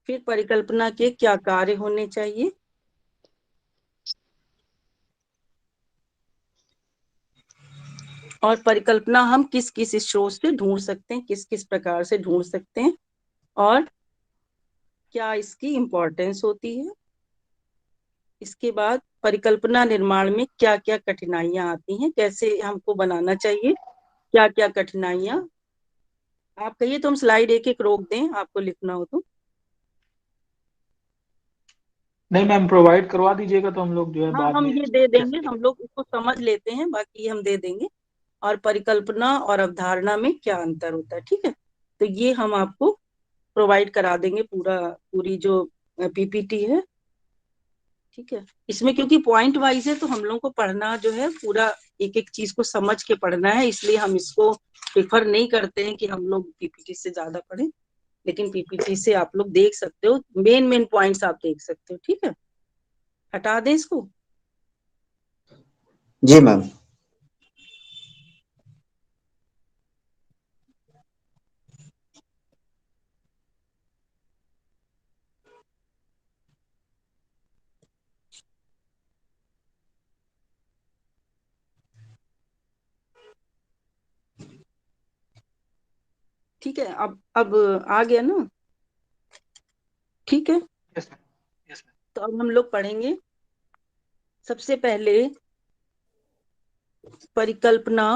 फिर परिकल्पना के क्या कार्य होने चाहिए, और परिकल्पना हम किस किस स्रोत से ढूंढ सकते हैं, किस किस प्रकार से ढूंढ सकते हैं, और क्या इसकी इम्पोर्टेंस होती है। इसके बाद परिकल्पना निर्माण में क्या क्या कठिनाइयां आती हैं, कैसे हमको बनाना चाहिए, क्या क्या कठिनाइयां। आप कहिए तो हम स्लाइड एक एक रोक दें, आपको लिखना हो तो। नहीं मैम, प्रोवाइड करवा दीजिएगा तो हम लोग जो है हाँ, बाद हम में ये दे देंगे, हम लोग इसको समझ लेते हैं, बाकी हम दे देंगे। और परिकल्पना और अवधारणा में क्या अंतर होता है, ठीक है, तो ये हम आपको प्रोवाइड करा देंगे पूरी जो पीपीटी है। ठीक है, इसमें क्योंकि पॉइंट वाइज है तो हम लोगों को पढ़ना जो है पूरा एक एक चीज को समझ के पढ़ना है, इसलिए हम इसको प्रेफर नहीं करते हैं कि हम लोग पीपीटी से ज्यादा पढ़ें। लेकिन पीपीटी से आप लोग देख सकते हो, मेन पॉइंट्स आप देख सकते हो। ठीक है, हटा दें इसको। जी मैम। ठीक है, अब आ गया ना? ठीक है, तो अब हम लोग पढ़ेंगे सबसे पहले परिकल्पना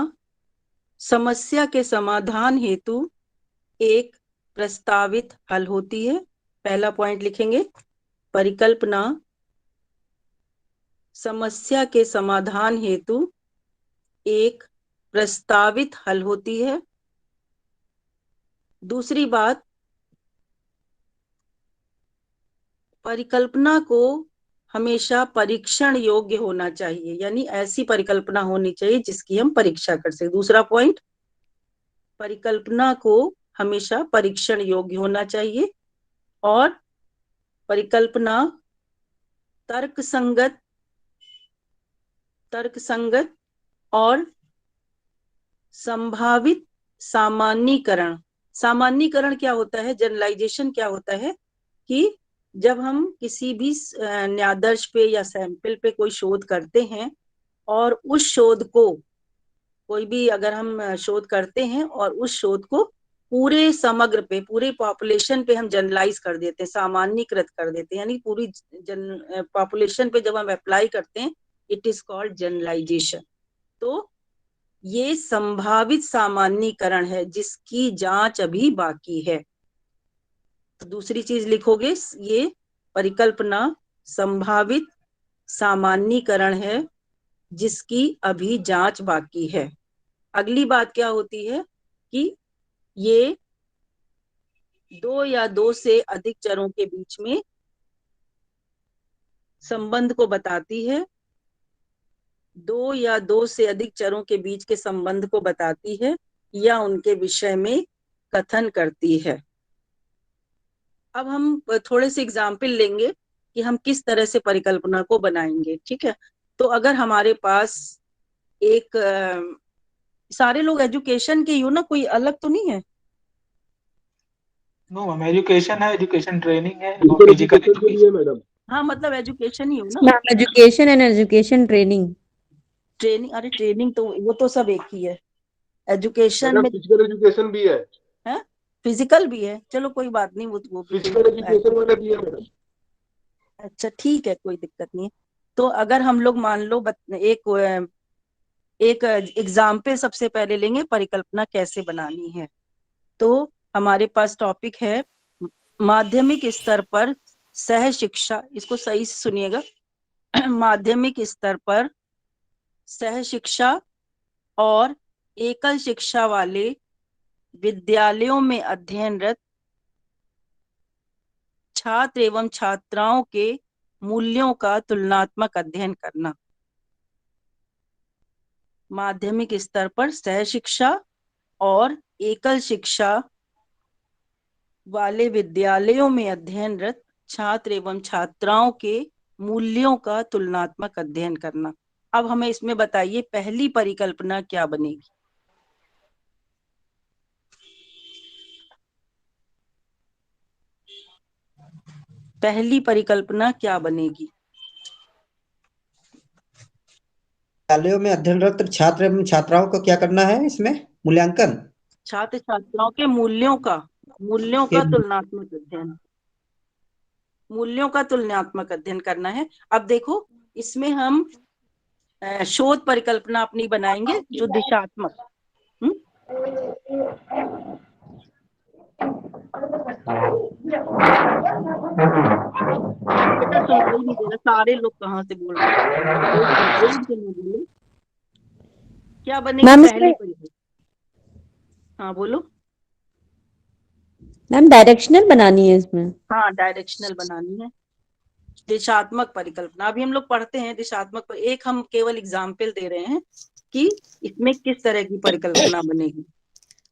समस्या के समाधान हेतु एक प्रस्तावित हल होती है। पहला पॉइंट लिखेंगे, परिकल्पना समस्या के समाधान हेतु एक प्रस्तावित हल होती है। दूसरी बात, परिकल्पना को हमेशा परीक्षण योग्य होना चाहिए, यानी ऐसी परिकल्पना होनी चाहिए जिसकी हम परीक्षा कर सके। दूसरा पॉइंट, परिकल्पना को हमेशा परीक्षण योग्य होना चाहिए और परिकल्पना तर्कसंगत और संभावित सामान्यीकरण। सामान्यीकरण क्या होता है, जनरलाइजेशन क्या होता है कि जब हम किसी भी न्यायाधर्श पे या सैंपल पे कोई शोध करते हैं और उस शोध को, कोई भी अगर हम शोध करते हैं और उस शोध को पूरे समग्र पे, पूरे पॉपुलेशन पे हम जनरलाइज कर देते हैं, सामान्यीकृत कर देते हैं, यानी पूरी पॉपुलेशन पे जब हम अप्लाई करते हैं, इट इज कॉल्ड जनरलाइजेशन। तो ये संभावित सामान्यीकरण है जिसकी जांच अभी बाकी है। तो दूसरी चीज लिखोगे, ये परिकल्पना संभावित सामान्यीकरण है जिसकी अभी जांच बाकी है। अगली बात क्या होती है कि ये दो या दो से अधिक चरों के बीच में संबंध को बताती है, दो या दो से अधिक चरों के बीच के संबंध को बताती है या उनके विषय में कथन करती है। अब हम थोड़े से एग्जाम्पल लेंगे कि हम किस तरह से परिकल्पना को बनाएंगे। ठीक है, तो अगर हमारे पास एक सारे लोग एजुकेशन के ही हो ना, कोई अलग तो नहीं है? नो मैम, एजुकेशन है, एजुकेशन ट्रेनिंग है, एजुकेशन के लिए मैडम। हाँ, मतलब एजुकेशन ही हो ना। Ma'am education and education training. Training, अरे ट्रेनिंग तो वो तो सब एक ही है। एजुकेशन में फिजिकल एजुकेशन भी है, फिजिकल भी है, चलो कोई बात नहीं, वो फिजिकल एजुकेशन वाला भी है मैडम। अच्छा ठीक है, कोई दिक्कत नहीं है। तो अगर हम लोग मान लो एक एग्जाम्पल सबसे पहले लेंगे परिकल्पना कैसे बनानी है। तो हमारे पास टॉपिक है माध्यमिक स्तर पर सह शिक्षा। इसको सही से सुनिएगा, माध्यमिक स्तर पर सह शिक्षा और एकल शिक्षा वाले विद्यालयों में अध्ययनरत छात्र एवं छात्राओं के मूल्यों का तुलनात्मक अध्ययन करना। माध्यमिक स्तर पर सह शिक्षा और एकल शिक्षा वाले विद्यालयों में अध्ययनरत छात्र एवं छात्राओं के मूल्यों का तुलनात्मक अध्ययन करना। अब हमें इसमें बताइए पहली परिकल्पना क्या बनेगी? पहली परिकल्पना क्या बनेगी? विद्यालयों में अध्ययनरत छात्र एवं छात्राओं को क्या करना है इसमें? मूल्यांकन, छात्र छात्राओं के मूल्यों का तुलनात्मक अध्ययन, मूल्यों का तुलनात्मक अध्ययन करना है। अब देखो, इसमें हम शोध परिकल्पना अपनी बनाएंगे जो दिशात्मक। बेटा सुनाई नहीं दे रहा, सारे लोग कहाँ से बोल रहे हैं? क्या बनेगी पहली परिकल्पना? हाँ बोलो मैम। डायरेक्शनल बनानी है इसमें। हाँ, डायरेक्शनल बनानी है, दिशात्मक परिकल्पना। अभी हम लोग पढ़ते हैं दिशात्मक पर, एक हम केवल एग्जाम्पल दे रहे हैं कि इसमें किस तरह की परिकल्पना बनेगी।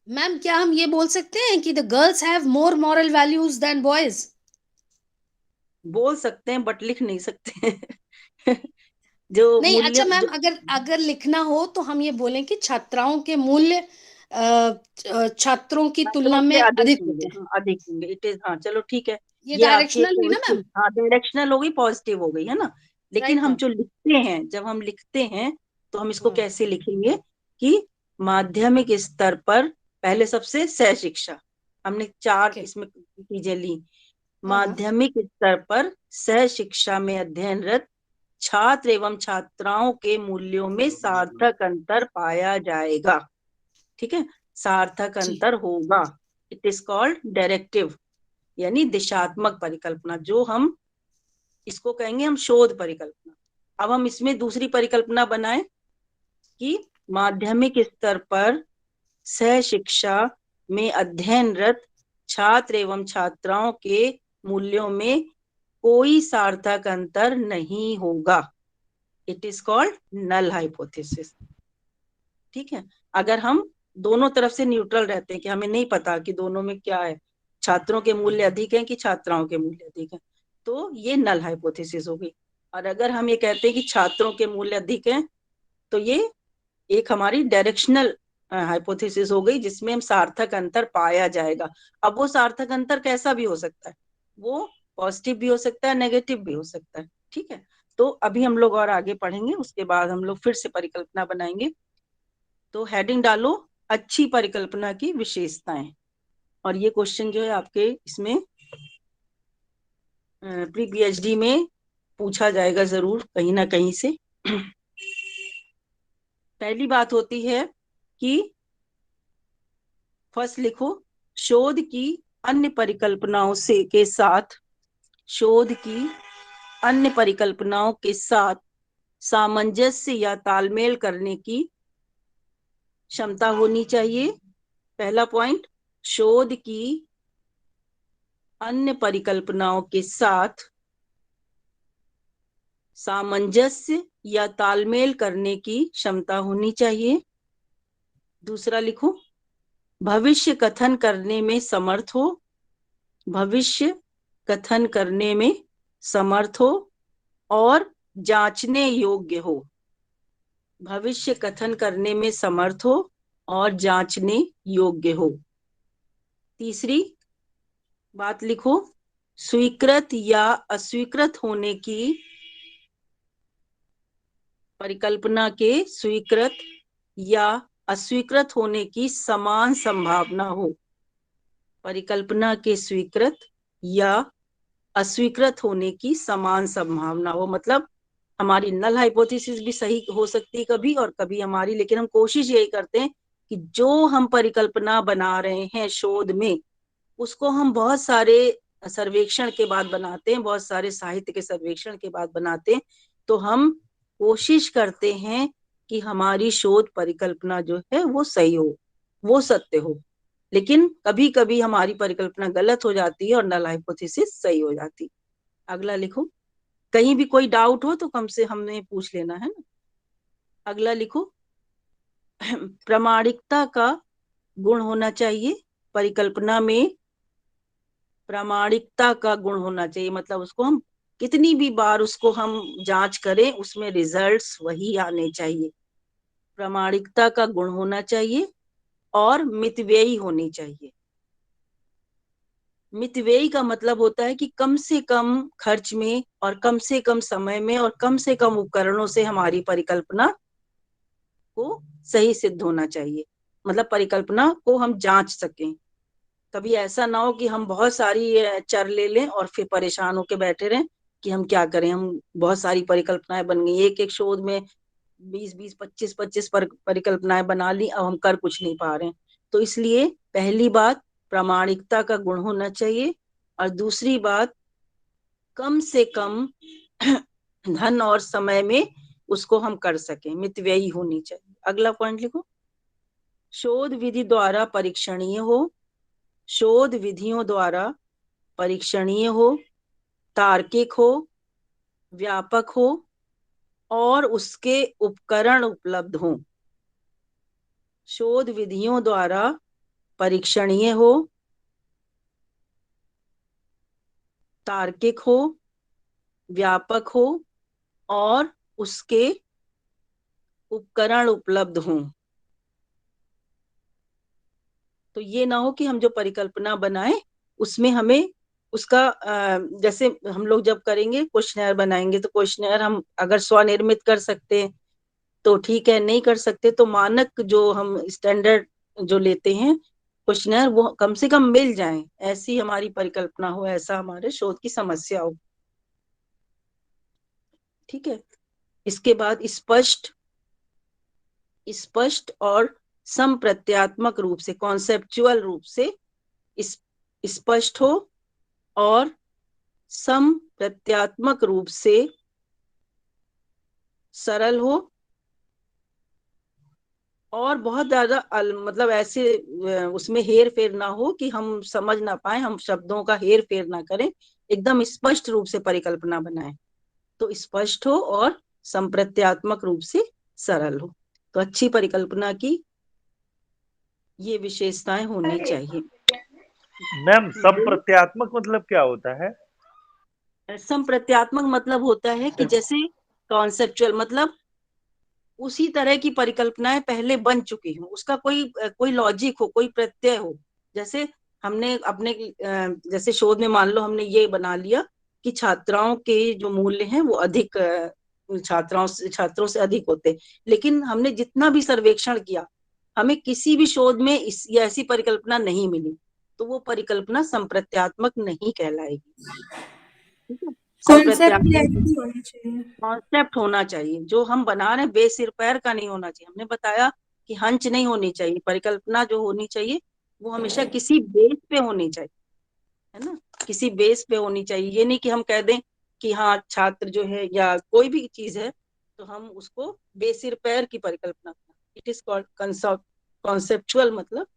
मैम क्या हम ये बोल सकते हैं कि the girls have more moral values than boys? बोल सकते हैं बट लिख नहीं सकते। जो नहीं, मूल्य, अच्छा मैम, अगर लिखना हो तो हम ये बोलें कि छात्राओं के मूल्य छात्रों की तुलना में अधिक होते हैं। अधिक होंगे, इट इज, हाँ चलो ठीक है। ये डायरेक्शनल हुई ना मैम? हाँ, डायरेक्शनल हो गई, पॉजिटिव हो गई, है ना। लेकिन हम जो लिखते हैं, जब हम लिखते हैं तो हम इसको कैसे लिखेंगे कि माध्यमिक स्तर पर पहले सबसे सह शिक्षा, हमने 4 Okay. इसमें चीजें ली। माध्यमिक स्तर पर सह शिक्षा में अध्ययनरत छात्र एवं छात्राओं के मूल्यों में सार्थक अंतर पाया जाएगा। ठीक है, सार्थक अंतर होगा। इट इज कॉल्ड डायरेक्टिव, यानी दिशात्मक परिकल्पना, जो हम इसको कहेंगे हम शोध परिकल्पना। अब हम इसमें दूसरी परिकल्पना बनाएं कि माध्यमिक स्तर पर सह शिक्षा में अध्ययनरत छात्र एवं छात्राओं के मूल्यों में कोई सार्थक अंतर नहीं होगा। It is called null hypothesis. ठीक है, अगर हम दोनों तरफ से न्यूट्रल रहते हैं कि हमें नहीं पता कि दोनों में क्या है, छात्रों के मूल्य अधिक हैं कि छात्राओं के मूल्य अधिक हैं, तो ये नल हाइपोथेसिस हो गई। और अगर हम ये कहते हैं कि छात्रों के मूल्य अधिक हैं, तो ये एक हमारी डायरेक्शनल हाइपोथेसिस हो गई, जिसमें हम सार्थक अंतर पाया जाएगा। अब वो सार्थक अंतर कैसा भी हो सकता है, वो पॉजिटिव भी हो सकता है, नेगेटिव भी हो सकता है। ठीक है, तो अभी हम लोग और आगे पढ़ेंगे, उसके बाद हम लोग फिर से परिकल्पना बनाएंगे। तो हेडिंग डालो अच्छी परिकल्पना की विशेषताएं, और ये क्वेश्चन जो है आपके इसमें प्री पीएचडी में पूछा जाएगा जरूर कहीं ना कहीं से। पहली बात होती है कि फर्स्ट लिखो, शोध की अन्य परिकल्पनाओं से के साथ, शोध की अन्य परिकल्पनाओं के साथ सामंजस्य या तालमेल करने की क्षमता होनी चाहिए। पहला पॉइंट, शोध की अन्य परिकल्पनाओं के साथ सामंजस्य या तालमेल करने की क्षमता होनी चाहिए। दूसरा लिखो, भविष्य कथन करने में समर्थ हो, भविष्य कथन करने में समर्थ हो और जांचने योग्य हो। भविष्य कथन करने में समर्थ हो और जांचने योग्य हो। तीसरी बात लिखो, स्वीकृत या अस्वीकृत होने की परिकल्पना के स्वीकृत या अस्वीकृत होने की समान संभावना हो। परिकल्पना के स्वीकृत या अस्वीकृत होने की समान संभावना हो, मतलब हमारी नल हाइपोथेसिस भी सही हो सकती है कभी और कभी हमारी, लेकिन हम कोशिश यही करते हैं कि जो हम परिकल्पना बना रहे हैं शोध में, उसको हम बहुत सारे सर्वेक्षण के बाद बनाते हैं, बहुत सारे साहित्य के सर्वेक्षण के बाद बनाते हैं। तो हम कोशिश करते हैं कि हमारी शोध परिकल्पना जो है वो सही हो, वो सत्य हो, लेकिन कभी कभी हमारी परिकल्पना गलत हो जाती है और नल हाइपोथेसिस सही हो जाती। अगला लिखो, कहीं भी कोई डाउट हो तो कम से हमने पूछ लेना है ना। अगला लिखो, प्रामाणिकता का गुण होना चाहिए। परिकल्पना में प्रामाणिकता का गुण होना चाहिए, मतलब उसको हम कितनी भी बार उसको हम जांच करें, उसमें रिजल्ट्स वही आने चाहिए। प्रामाणिकता का गुण होना चाहिए और मितव्ययी होनी चाहिए। मितव्ययी का मतलब होता है कि कम से कम खर्च में और कम से कम समय में और कम से कम उपकरणों से हमारी परिकल्पना को सही सिद्ध होना चाहिए, मतलब परिकल्पना को हम जांच सकें। कभी ऐसा ना हो कि हम बहुत सारी चर ले लें और फिर परेशान होकर बैठे रहें कि हम क्या करें, हम बहुत सारी परिकल्पनाएं बन गई, एक एक शोध में 20-20, 25-25 परिकल्पनाएं बना ली, अब हम कर कुछ नहीं पा रहे हैं। तो इसलिए पहली बात, प्रामाणिकता का गुण होना चाहिए, और दूसरी बात, कम से कम धन और समय में उसको हम कर सकें, मितव्ययी होनी चाहिए। अगला पॉइंट लिखो, शोध विधि द्वारा परीक्षणीय हो, शोध विधियों द्वारा परीक्षणीय हो, तार्किक हो, व्यापक हो और उसके उपकरण उपलब्ध हों। शोध विधियों द्वारा परीक्षणीय हो, तार्किक हो, व्यापक हो और उसके उपकरण उपलब्ध हों। तो ये ना हो कि हम जो परिकल्पना बनाएं उसमें हमें उसका जैसे हम लोग जब करेंगे क्वेश्चनर बनाएंगे, तो क्वेश्चनर हम अगर स्वनिर्मित कर सकते हैं तो ठीक है, नहीं कर सकते तो मानक जो हम स्टैंडर्ड जो लेते हैं क्वेश्चनर वो कम से कम मिल जाएं, ऐसी हमारी परिकल्पना हो, ऐसा हमारे शोध की समस्या हो। ठीक है। इसके बाद स्पष्ट और संप्रत्यात्मक रूप से, कॉन्सेप्चुअल रूप से स्पष्ट हो और संप्रत्यात्मक रूप से सरल हो, और बहुत ज्यादा मतलब ऐसे उसमें हेर फेर ना हो कि हम समझ ना पाए, हम शब्दों का हेर फेर ना करें, एकदम स्पष्ट रूप से परिकल्पना बनाएं। तो स्पष्ट हो और संप्रत्यात्मक रूप से सरल हो। तो अच्छी परिकल्पना की ये विशेषताएं होनी चाहिए। मैम संप्रत्यात्मक मतलब क्या होता है? संप्रत्यात्मक मतलब होता है कि जैसे कॉन्सेप्चुअल मतलब उसी तरह की परिकल्पनाएं पहले बन चुकी हो, उसका कोई लॉजिक हो, कोई प्रत्यय हो। जैसे हमने अपने जैसे शोध में मान लो हमने ये बना लिया कि छात्राओं के जो मूल्य हैं वो अधिक छात्रों से अधिक होते, लेकिन हमने जितना भी सर्वेक्षण किया हमें किसी भी शोध में ऐसी परिकल्पना नहीं मिली, तो वो परिकल्पना संप्रत्यात्मक नहीं कहलाएगी। ठीक है। कॉन्सेप्ट होना चाहिए जो हम बना रहे हैं, बेसिर पैर का नहीं होना चाहिए। हमने बताया कि हंच नहीं होनी चाहिए, परिकल्पना जो होनी चाहिए वो हमेशा किसी बेस पे होनी चाहिए, है ना, किसी बेस पे होनी चाहिए। ये नहीं कि हम कह दें कि हाँ छात्र जो है या कोई भी चीज है तो हम उसको बेसिर पैर की परिकल्पना, इट इज कॉल्ड कॉन्सेप्चुअल, मतलब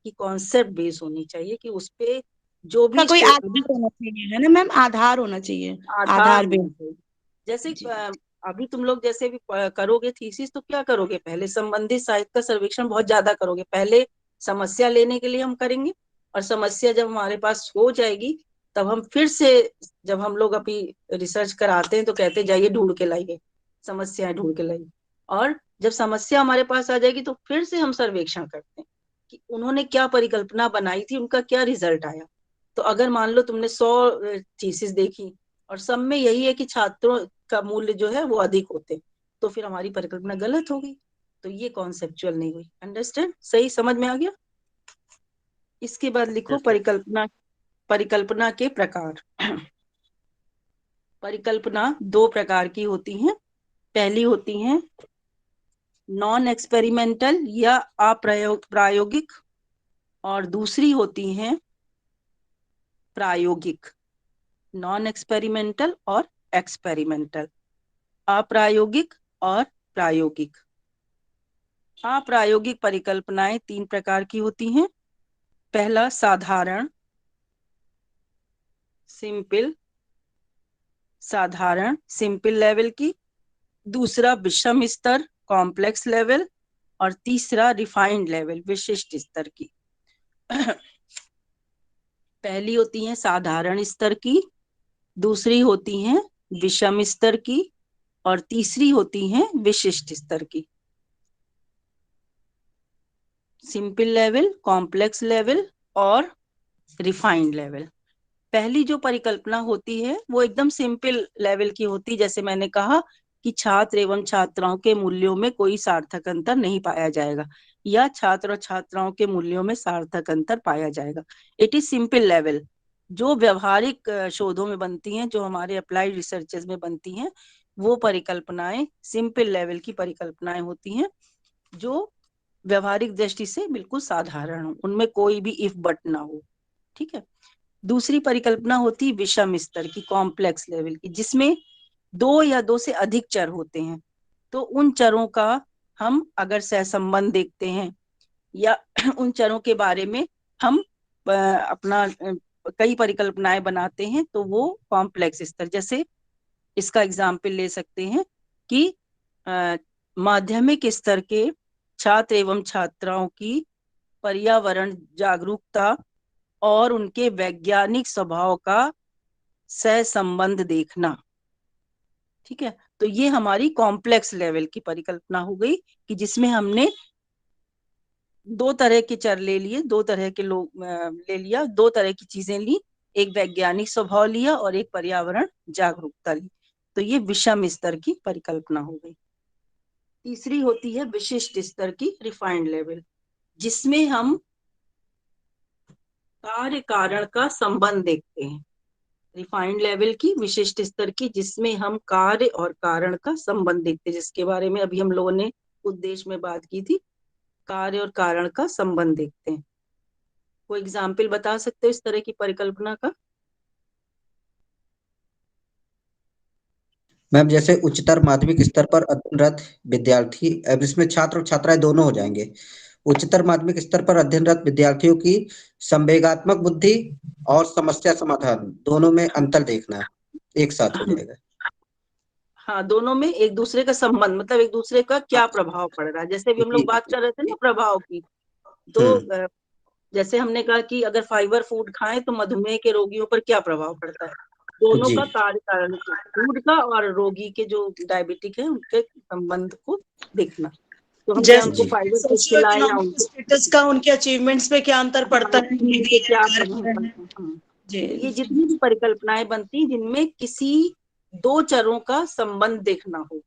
कि कॉन्सेप्ट बेस होनी चाहिए कि उस पे जो का भी कोई आधार होना चाहिए, है ना मैम, आधार होना चाहिए, आधार आधार होना बेस। चाहिए। जैसे जी। अभी तुम लोग जैसे भी करोगे थीसिस तो क्या करोगे, पहले संबंधित साहित्य का सर्वेक्षण बहुत ज्यादा करोगे, पहले समस्या लेने के लिए हम करेंगे, और समस्या जब हमारे पास हो जाएगी तब हम फिर से, जब हम लोग अभी रिसर्च कराते हैं तो कहते जाइए ढूंढ के लाइए, समस्याएं ढूंढ के लाइए, और जब समस्या हमारे पास आ जाएगी तो फिर से हम सर्वेक्षण करते हैं कि उन्होंने क्या परिकल्पना बनाई थी, उनका क्या रिजल्ट आया। तो अगर मान लो तुमने 100 थीसिस देखी और सब में यही है कि छात्रों का मूल्य जो है वो अधिक होते, तो फिर हमारी परिकल्पना गलत होगी, तो ये कॉन्सेप्चुअल नहीं हुई। अंडरस्टैंड, सही समझ में आ गया। इसके बाद लिखो परिकल्पना के प्रकार। परिकल्पना दो प्रकार की होती हैं। पहली होती हैं नॉन एक्सपेरिमेंटल या प्रायोगिक, और दूसरी होती हैं प्रायोगिक। नॉन एक्सपेरिमेंटल और एक्सपेरिमेंटल, अप्रायोगिक और प्रायोगिक। अप्रायोगिक परिकल्पनाएं तीन प्रकार की होती हैं। पहला साधारण, सिंपल लेवल की, दूसरा विषम स्तर कॉम्प्लेक्स लेवल, और तीसरा रिफाइंड लेवल विशिष्ट स्तर की। पहली होती है साधारण स्तर की, दूसरी होती है विषम स्तर की, और तीसरी होती है विशिष्ट स्तर की। सिंपल लेवल, कॉम्प्लेक्स लेवल और रिफाइंड लेवल। पहली जो परिकल्पना होती है वो एकदम सिंपल लेवल की होती है, जैसे मैंने कहा कि छात्र एवं छात्राओं के मूल्यों में कोई सार्थक अंतर नहीं पाया जाएगा, या छात्र और छात्राओं के मूल्यों में सार्थक अंतर पाया जाएगा। It is simple level. जो व्यवहारिक शोधों में बनती हैं, जो हमारे अप्लाइड रिसर्चेस में बनती हैं, वो परिकल्पनाएं सिंपल लेवल की परिकल्पनाएं होती हैं, जो व्यवहारिक दृष्टि से बिल्कुल साधारण हो, उनमें कोई भी इफ बट ना हो। ठीक है। दूसरी परिकल्पना होती है विषम स्तर की, कॉम्प्लेक्स लेवल की, जिसमें दो या दो से अधिक चर होते हैं। तो उन चरों का हम अगर सहसंबंध देखते हैं या उन चरों के बारे में हम अपना कई परिकल्पनाएं बनाते हैं, तो वो कॉम्प्लेक्स स्तर। जैसे इसका एग्जाम्पल ले सकते हैं कि माध्यमिक स्तर के छात्र एवं छात्राओं की पर्यावरण जागरूकता और उनके वैज्ञानिक स्वभाव का सहसंबंध देखना। ठीक है। तो ये हमारी कॉम्प्लेक्स लेवल की परिकल्पना हो गई कि जिसमें हमने दो तरह के चर ले लिए, दो तरह के लोग ले लिया, दो तरह की चीजें ली, एक वैज्ञानिक स्वभाव लिया और एक पर्यावरण जागरूकता ली। तो ये विषम स्तर की परिकल्पना हो गई। तीसरी होती है विशिष्ट स्तर की, रिफाइंड लेवल, जिसमें हम कार्य कारण का संबंध देखते हैं, रिफाइंड लेवल की, विशिष्ट स्तर की, जिसमें हम कार्य और कारण का संबंध देखते हैं, जिसके बारे में अभी हम लोगों ने उद्देश्य में बात की थी। कार्य और कारण का संबंध देखते हैं। कोई एग्जाम्पल बता सकते हो इस तरह की परिकल्पना का? मैम जैसे उच्चतर माध्यमिक स्तर पर अध्ययनरत विद्यार्थी, अब इसमें छात्र और छात्राएं दोनों हो जाएंगे। उच्चतर माध्यमिक स्तर पर अध्ययनरत विद्यार्थियों की संवेगात्मक बुद्धि और समस्या समाधान दोनों में अंतर देखना है, एक साथ हो जाएगा। हाँ, दोनों में एक दूसरे का संबंध, मतलब एक दूसरे का क्या प्रभाव पड़ रहा है। जैसे अभी हम लोग बात कर रहे थे ना प्रभाव की, तो जैसे हमने कहा कि अगर फाइबर फूड खाएं तो मधुमेह के रोगियों पर क्या प्रभाव पड़ता है। दोनों जी का कार्य कारण, फूड का और रोगी के जो डायबिटिक है उनके संबंध को देखना। तो हम क्या उनको जैसे फाइबर फूड सोशियो खिलाएं या इकोनॉमिक उनको स्टेटस का उनके अचीवमेंट्स पे क्या अंतर पड़ता है, ये भी पे है क्या कार्य प्रभाव कारण है। पड़ता है। जी तो ये जितनी भी परिकल्पनाएं बनती जिनमें किसी दो चरों का संबंध देखना हो,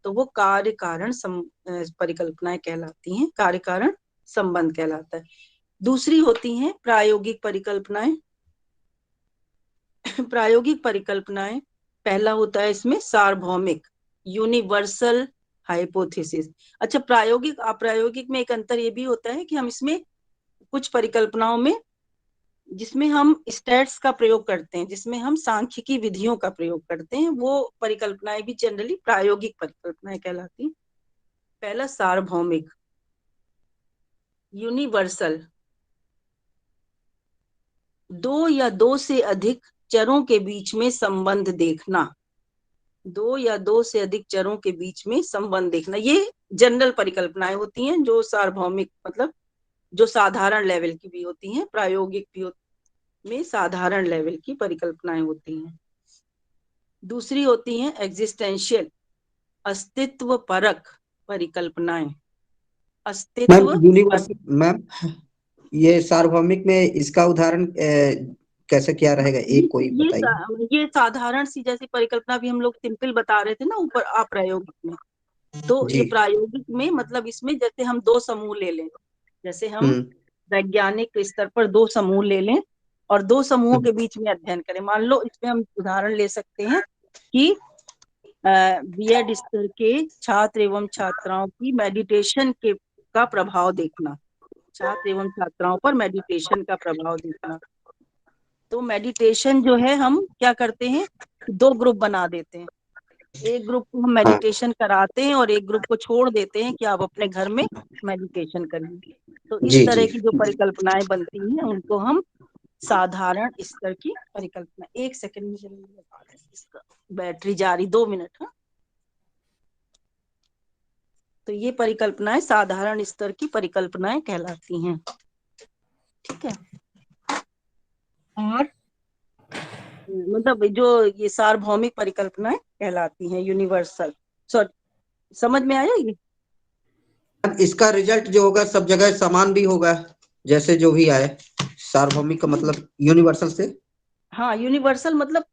तो वो कार्य कारण परिकल्पनाएं कहलाती हैं, कार्य कारण संबंध कहलाता है। दूसरी होती हैं प्रायोगिक परिकल्पनाएं। प्रायोगिक परिकल्पनाएं, पहला होता है इसमें सार्वभौमिक, यूनिवर्सल हाइपोथेसिस। अच्छा, प्रायोगिक अप्रायोगिक में एक अंतर ये भी होता है कि हम इसमें कुछ परिकल्पनाओं में जिसमें हम स्टैट्स का प्रयोग करते हैं, जिसमें हम सांख्यिकी विधियों का प्रयोग करते हैं, वो परिकल्पनाएं भी जनरली प्रायोगिक परिकल्पनाएं कहलाती हैं। पहला सार्वभौमिक, यूनिवर्सल, दो या दो से अधिक चरों के बीच में संबंध देखना, दो या दो से अधिक चरों के बीच में संबंध देखना, ये जनरल परिकल्पनाएं होती हैं जो सार्वभौमिक, मतलब जो साधारण लेवल की भी होती हैं, प्रायोगिक भी में साधारण लेवल की परिकल्पनाएं होती हैं। दूसरी होती हैं एग्जिस्टेंशियल, अस्तित्व परक परिकल्पनाएं। मैम अस्तित्व यूनिवर्सल, मैम ये सार्वभौमिक में इसका उदाहरण कैसे क्या रहेगा, एक कोई बताइए। ये साधारण सी जैसी परिकल्पना भी हम लोग सिंपल बता रहे थे ना ऊपर अप्रायोगिक में, तो जी ये प्रायोगिक में मतलब इसमें जैसे हम दो समूह ले लें, जैसे हम वैज्ञानिक स्तर पर दो समूह ले लें और दो समूहों के बीच में अध्ययन करें। मान लो इसमें हम उदाहरण ले सकते हैं कि बीएड स्तर के छात्र एवं छात्राओं की मेडिटेशन के का प्रभाव देखना, छात्र एवं छात्राओं पर मेडिटेशन का प्रभाव देखना। तो मेडिटेशन जो है हम क्या करते हैं, दो ग्रुप बना देते हैं, एक ग्रुप को हम मेडिटेशन कराते हैं और एक ग्रुप को छोड़ देते हैं कि आप अपने घर में मेडिटेशन करिए। तो इस जी तरह जी की जो परिकल्पनाएं बनती हैं उनको हम साधारण स्तर की परिकल्पना। एक सेकंड में इसका बैटरी जा रही, 2 मिनट। हाँ, तो ये परिकल्पनाएं साधारण स्तर की परिकल्पनाएं कहलाती हैं। ठीक है, और मतलब जो ये सार्वभौमिक परिकल्पनाएं कहलाती हैं, यूनिवर्सल। समझ में आया ये? इसका रिजल्ट जो होगा सब जगह समान भी होगा, जैसे जो भी आए, सार्वभौमिक का मतलब यूनिवर्सल से। हाँ, यूनिवर्सल मतलब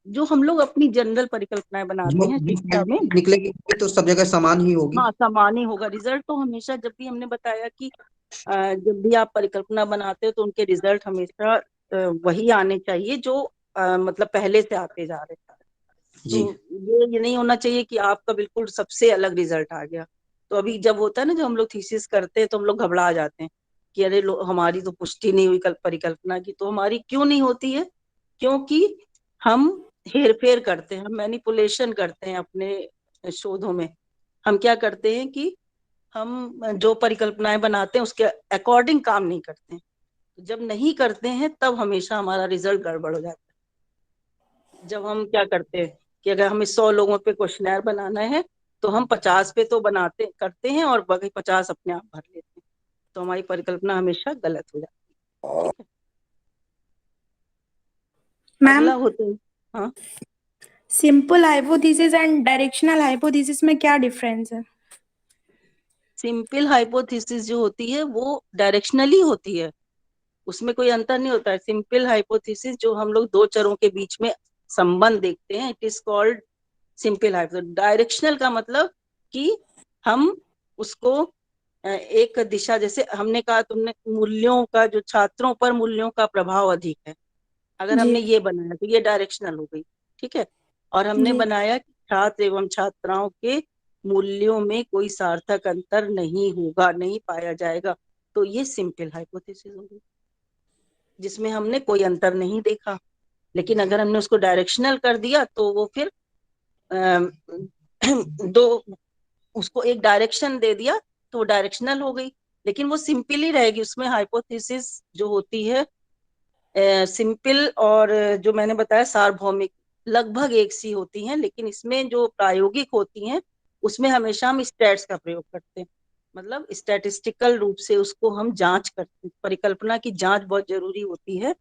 जो हम लोग अपनी जनरल परिकल्पनाएं बनाते जो हैं शिक्षा में, निकलेगी तो सब जगह समान ही होगी। हाँ समान ही होगा रिजल्ट। तो हमेशा जब भी हमने बताया कि जब भी आप परिकल्पना बनाते हो तो उनके रिजल्ट हमेशा वही आने चाहिए जो मतलब पहले से आते जा रहे हैं। जी तो ये नहीं होना चाहिए कि आपका बिल्कुल सबसे अलग रिजल्ट आ गया। तो अभी जब होता है ना, जब हम लोग थीसिस करते हैं तो हम लोग घबरा जाते हैं कि अरे हमारी तो पुष्टि नहीं हुई परिकल्पना की। तो हमारी क्यों नहीं होती है? क्योंकि हम हेरफेर करते हैं, हम मैनिपुलेशन करते हैं अपने शोधों में। हम क्या करते हैं कि हम जो परिकल्पनाएं बनाते हैं उसके अकॉर्डिंग काम नहीं करते हैं। जब नहीं करते हैं तब हमेशा हमारा रिजल्ट गड़बड़ हो जाता है। जब हम क्या करते हैं कि अगर हमें 100 लोगों पे क्वेश्चनर बनाना है तो हम 50 पे तो बनाते करते हैं और बाकी 50 अपने आप भर लेते हैं। तो हमारी परिकल्पना हमेशा गलत हो जाती है। ठीक है, मैम, अगला होते हैं, हाँ, simple hypothesis and directional hypothesis में क्या डिफरेंस है? सिंपल हाइपोथेसिस जो होती है वो डायरेक्शनली होती है, उसमें कोई अंतर नहीं होता है। सिंपल हाइपोथेसिस जो हम लोग दो चरों के बीच में संबंध देखते हैं, it is called simple hypothesis. Directional का मतलब कि हम उसको एक दिशा, जैसे हमने कहा तुमने मूल्यों का, जो छात्रों पर मूल्यों का प्रभाव अधिक है, अगर हमने ये बनाया तो ये डायरेक्शनल हो गई, ठीक है। और हमने बनाया कि छात्र एवं छात्राओं के मूल्यों में कोई सार्थक अंतर नहीं होगा, नहीं पाया जाएगा, तो ये सिंपल हाइपोथेसिस होगी जिसमें हमने कोई अंतर नहीं देखा। लेकिन अगर हमने उसको डायरेक्शनल कर दिया तो वो फिर दो उसको एक डायरेक्शन दे दिया तो वो डायरेक्शनल हो गई, लेकिन वो सिंपल ही रहेगी। उसमें हाइपोथेसिस जो होती है सिंपल और जो मैंने बताया सार्वभौमिक लगभग एक सी होती हैं, लेकिन इसमें जो प्रायोगिक होती हैं उसमें हमेशा हम स्टैट्स का प्रयोग करते हैं, मतलब स्टैटिस्टिकल रूप से उसको हम जांच करते हैं। परिकल्पना की जांच बहुत जरूरी होती है।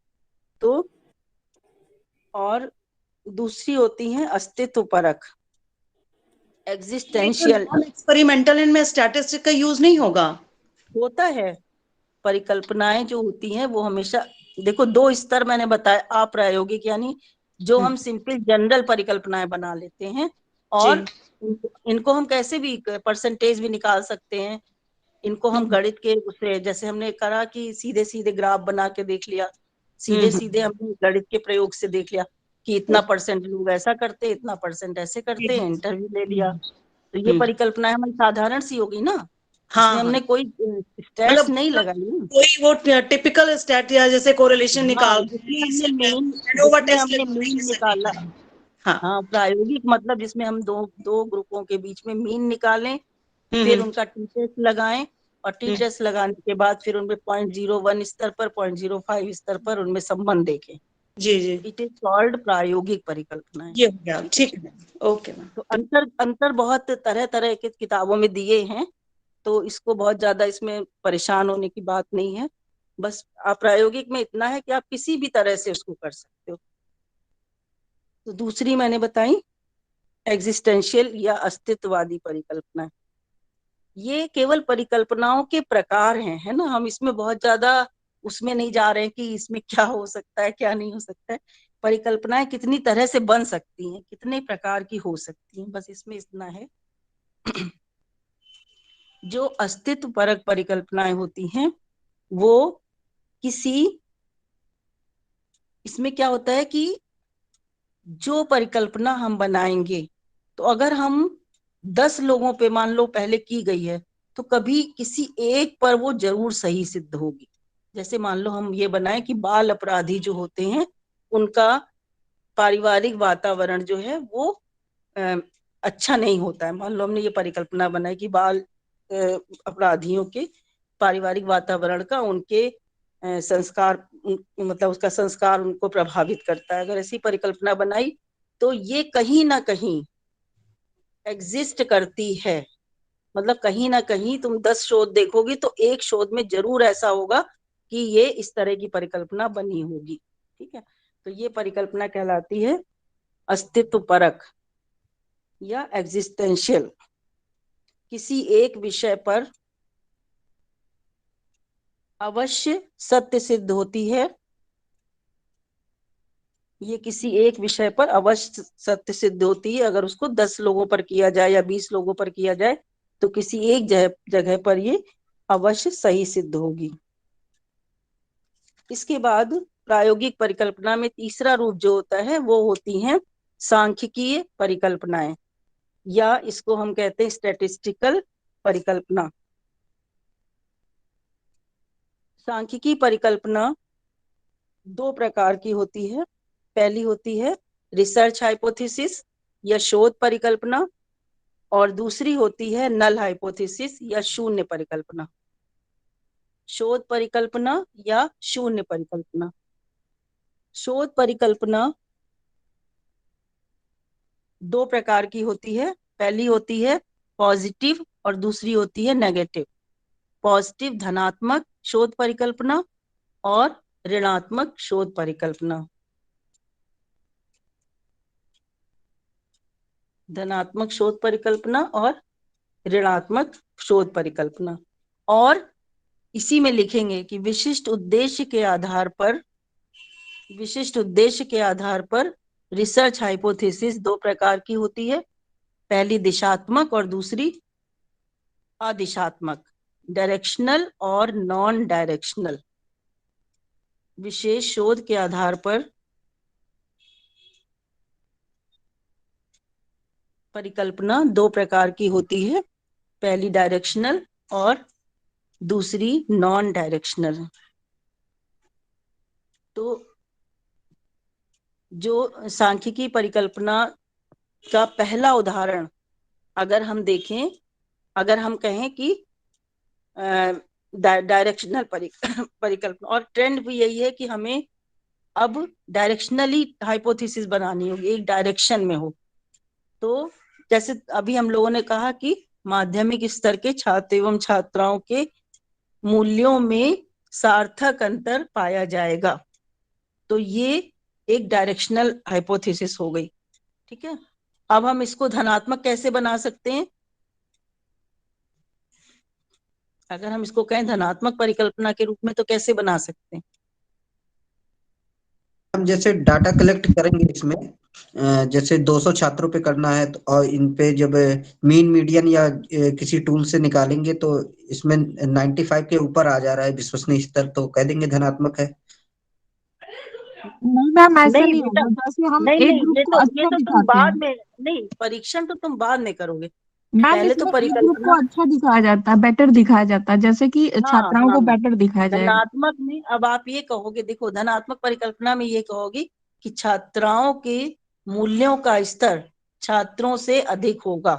तो और दूसरी होती है अस्तित्व परख, एग्जिस्टेंशियल। एक्सपेरिमेंटल इनमें स्टैटिस्टिक का यूज नहीं होगा? होता है, परिकल्पनाएं जो होती हैं वो हमेशा, देखो दो स्तर मैंने बताया, अप्रायोगिक यानी जो हम सिंपल जनरल परिकल्पनाएं बना लेते हैं, और इनको हम कैसे भी परसेंटेज भी निकाल सकते हैं। इनको हम गणित के उससे, जैसे हमने करा कि सीधे सीधे ग्राफ बना के देख लिया, सीधे सीधे हमने गणित के प्रयोग से देख लिया कि इतना परसेंट लोग ऐसा करते, इतना परसेंट ऐसे करते, इंटरव्यू ले लिया। तो ये परिकल्पनाएं हमारी साधारण सी होगी ना, इसमें हमने कोई स्टैट्स नहीं लगाई ना, कोई वो टिपिकल स्टैट या जैसे कोरिलेशन निकाल जिसमें हमने मीन निकाला। हाँ, प्रायोगिक मतलब जिसमें हम दो ग्रुपों के बीच में मीन निकालें, फिर उनका टी टेस्ट लगाएं, और टी टेस्ट लगाने के बाद फिर उनमें 0.01 स्तर पर, 0.05 स्तर पर उनमें संबंध देखें। जी जी, इट इज कॉल्ड प्रायोगिक परिकल्पना है। ये हो गया, ठीक है, ओके मैम। तो अंतर बहुत तरह तरह के किताबों में दिए हैं, तो इसको बहुत ज्यादा इसमें परेशान होने की बात नहीं है। बस अप्रायोगिक में इतना है कि आप किसी भी तरह से उसको कर सकते हो। तो दूसरी मैंने बताई एग्जिस्टेंशियल या अस्तित्ववादी परिकल्पना। ये केवल परिकल्पनाओं के प्रकार हैं, है ना। हम इसमें बहुत ज्यादा उसमें नहीं जा रहे हैं कि इसमें क्या हो सकता है क्या नहीं हो सकता है। परिकल्पनाएं कितनी तरह से बन सकती हैं, कितने प्रकार की हो सकती हैं, बस इसमें इतना है। जो अस्तित्व परक परिकल्पनाएं होती हैं वो इसमें क्या होता है कि जो परिकल्पना हम बनाएंगे, तो अगर हम 10 लोगों पे मान लो पहले की गई है, तो कभी किसी एक पर वो जरूर सही सिद्ध होगी। जैसे मान लो हम ये बनाए कि बाल अपराधी जो होते हैं उनका पारिवारिक वातावरण जो है वो अच्छा नहीं होता है। मान लो हमने ये परिकल्पना बनाई कि बाल अपराधियों के पारिवारिक वातावरण का उनके संस्कार, मतलब उसका संस्कार उनको प्रभावित करता है। अगर ऐसी परिकल्पना बनाई तो ये कहीं ना कहीं एग्जिस्ट करती है, मतलब कहीं ना कहीं तुम 10 शोध देखोगी तो एक शोध में जरूर ऐसा होगा कि ये इस तरह की परिकल्पना बनी होगी, ठीक है। तो ये परिकल्पना कहलाती है अस्तित्व परक या एग्जिस्टेंशियल। किसी एक विषय पर अवश्य सत्य सिद्ध होती है, ये किसी एक विषय पर अवश्य सत्य सिद्ध होती है। अगर उसको 10 लोगों पर किया जाए या 20 लोगों पर किया जाए तो किसी एक जगह पर ये अवश्य सही सिद्ध होगी। इसके बाद प्रायोगिक परिकल्पना में तीसरा रूप जो होता है वो होती हैं सांख्यिकीय परिकल्पनाएं, या इसको हम कहते हैं स्टैटिस्टिकल परिकल्पना। सांख्यिकीय परिकल्पना दो प्रकार की होती है। पहली होती है रिसर्च हाइपोथेसिस या शोध परिकल्पना, और दूसरी होती है नल हाइपोथेसिस या शून्य परिकल्पना। शोध परिकल्पना या शून्य परिकल्पना। शोध परिकल्पना दो प्रकार की होती है। पहली होती है पॉजिटिव और दूसरी होती है नेगेटिव। पॉजिटिव धनात्मक शोध परिकल्पना और ऋणात्मक शोध परिकल्पना। धनात्मक शोध परिकल्पना और ऋणात्मक शोध परिकल्पना। और इसी में लिखेंगे कि विशिष्ट उद्देश्य के आधार पर रिसर्च हाइपोथेसिस दो प्रकार की होती है। पहली दिशात्मक और दूसरी अदिशात्मक। डायरेक्शनल और नॉन डायरेक्शनल। विशेष शोध के आधार पर परिकल्पना दो प्रकार की होती है, पहली डायरेक्शनल और दूसरी नॉन डायरेक्शनल। तो जो सांख्यिकी परिकल्पना का पहला उदाहरण अगर हम देखें, अगर हम कहें कि डायरेक्शनल परिकल्पना, और ट्रेंड भी यही है कि हमें अब डायरेक्शनली हाइपोथेसिस बनानी होगी, एक डायरेक्शन में हो। तो जैसे अभी हम लोगों ने कहा कि माध्यमिक स्तर के छात्र एवं छात्राओं के मूल्यों में सार्थक अंतर पाया जाएगा, तो ये एक डायरेक्शनल हाइपोथेसिस हो गई। ठीक है, अब हम इसको धनात्मक कैसे बना सकते हैं? अगर हम इसको कहें धनात्मक परिकल्पना के रूप में तो कैसे बना सकते हैं? हम जैसे डाटा कलेक्ट करेंगे इसमें, जैसे 200 छात्रों पे करना है तो, और इन पे जब मीन मीडियन या किसी टूल से निकालेंगे तो इसमें 95 के ऊपर आ जा रहा है विश्वसनीय स्तर, तो कह देंगे धनात्मक है। नहीं मैम, ऐसा नहीं नहीं बेटा, होगा। जैसे हम नहीं एक नहीं, ग्रुप ये को तो अच्छा तुम दिखाते बाद हैं में, नहीं परीक्षण तो तुम बाद में करोगे, मैम, पहले तो इसमें एक ग्रुप को परिकल्पना। अच्छा दिखाया जाता है, बेटर दिखाया जाता है, जैसे कि हाँ छात्राओं हाँ, को बेटर दिखाया जाएगा। धनात्मक में अब आप ये कहोगे, देखो धनात्मक परिकल्पना में ये कहोगे कि छात्राओं के मूल्यों का स्तर छात्रों से अधिक होगा,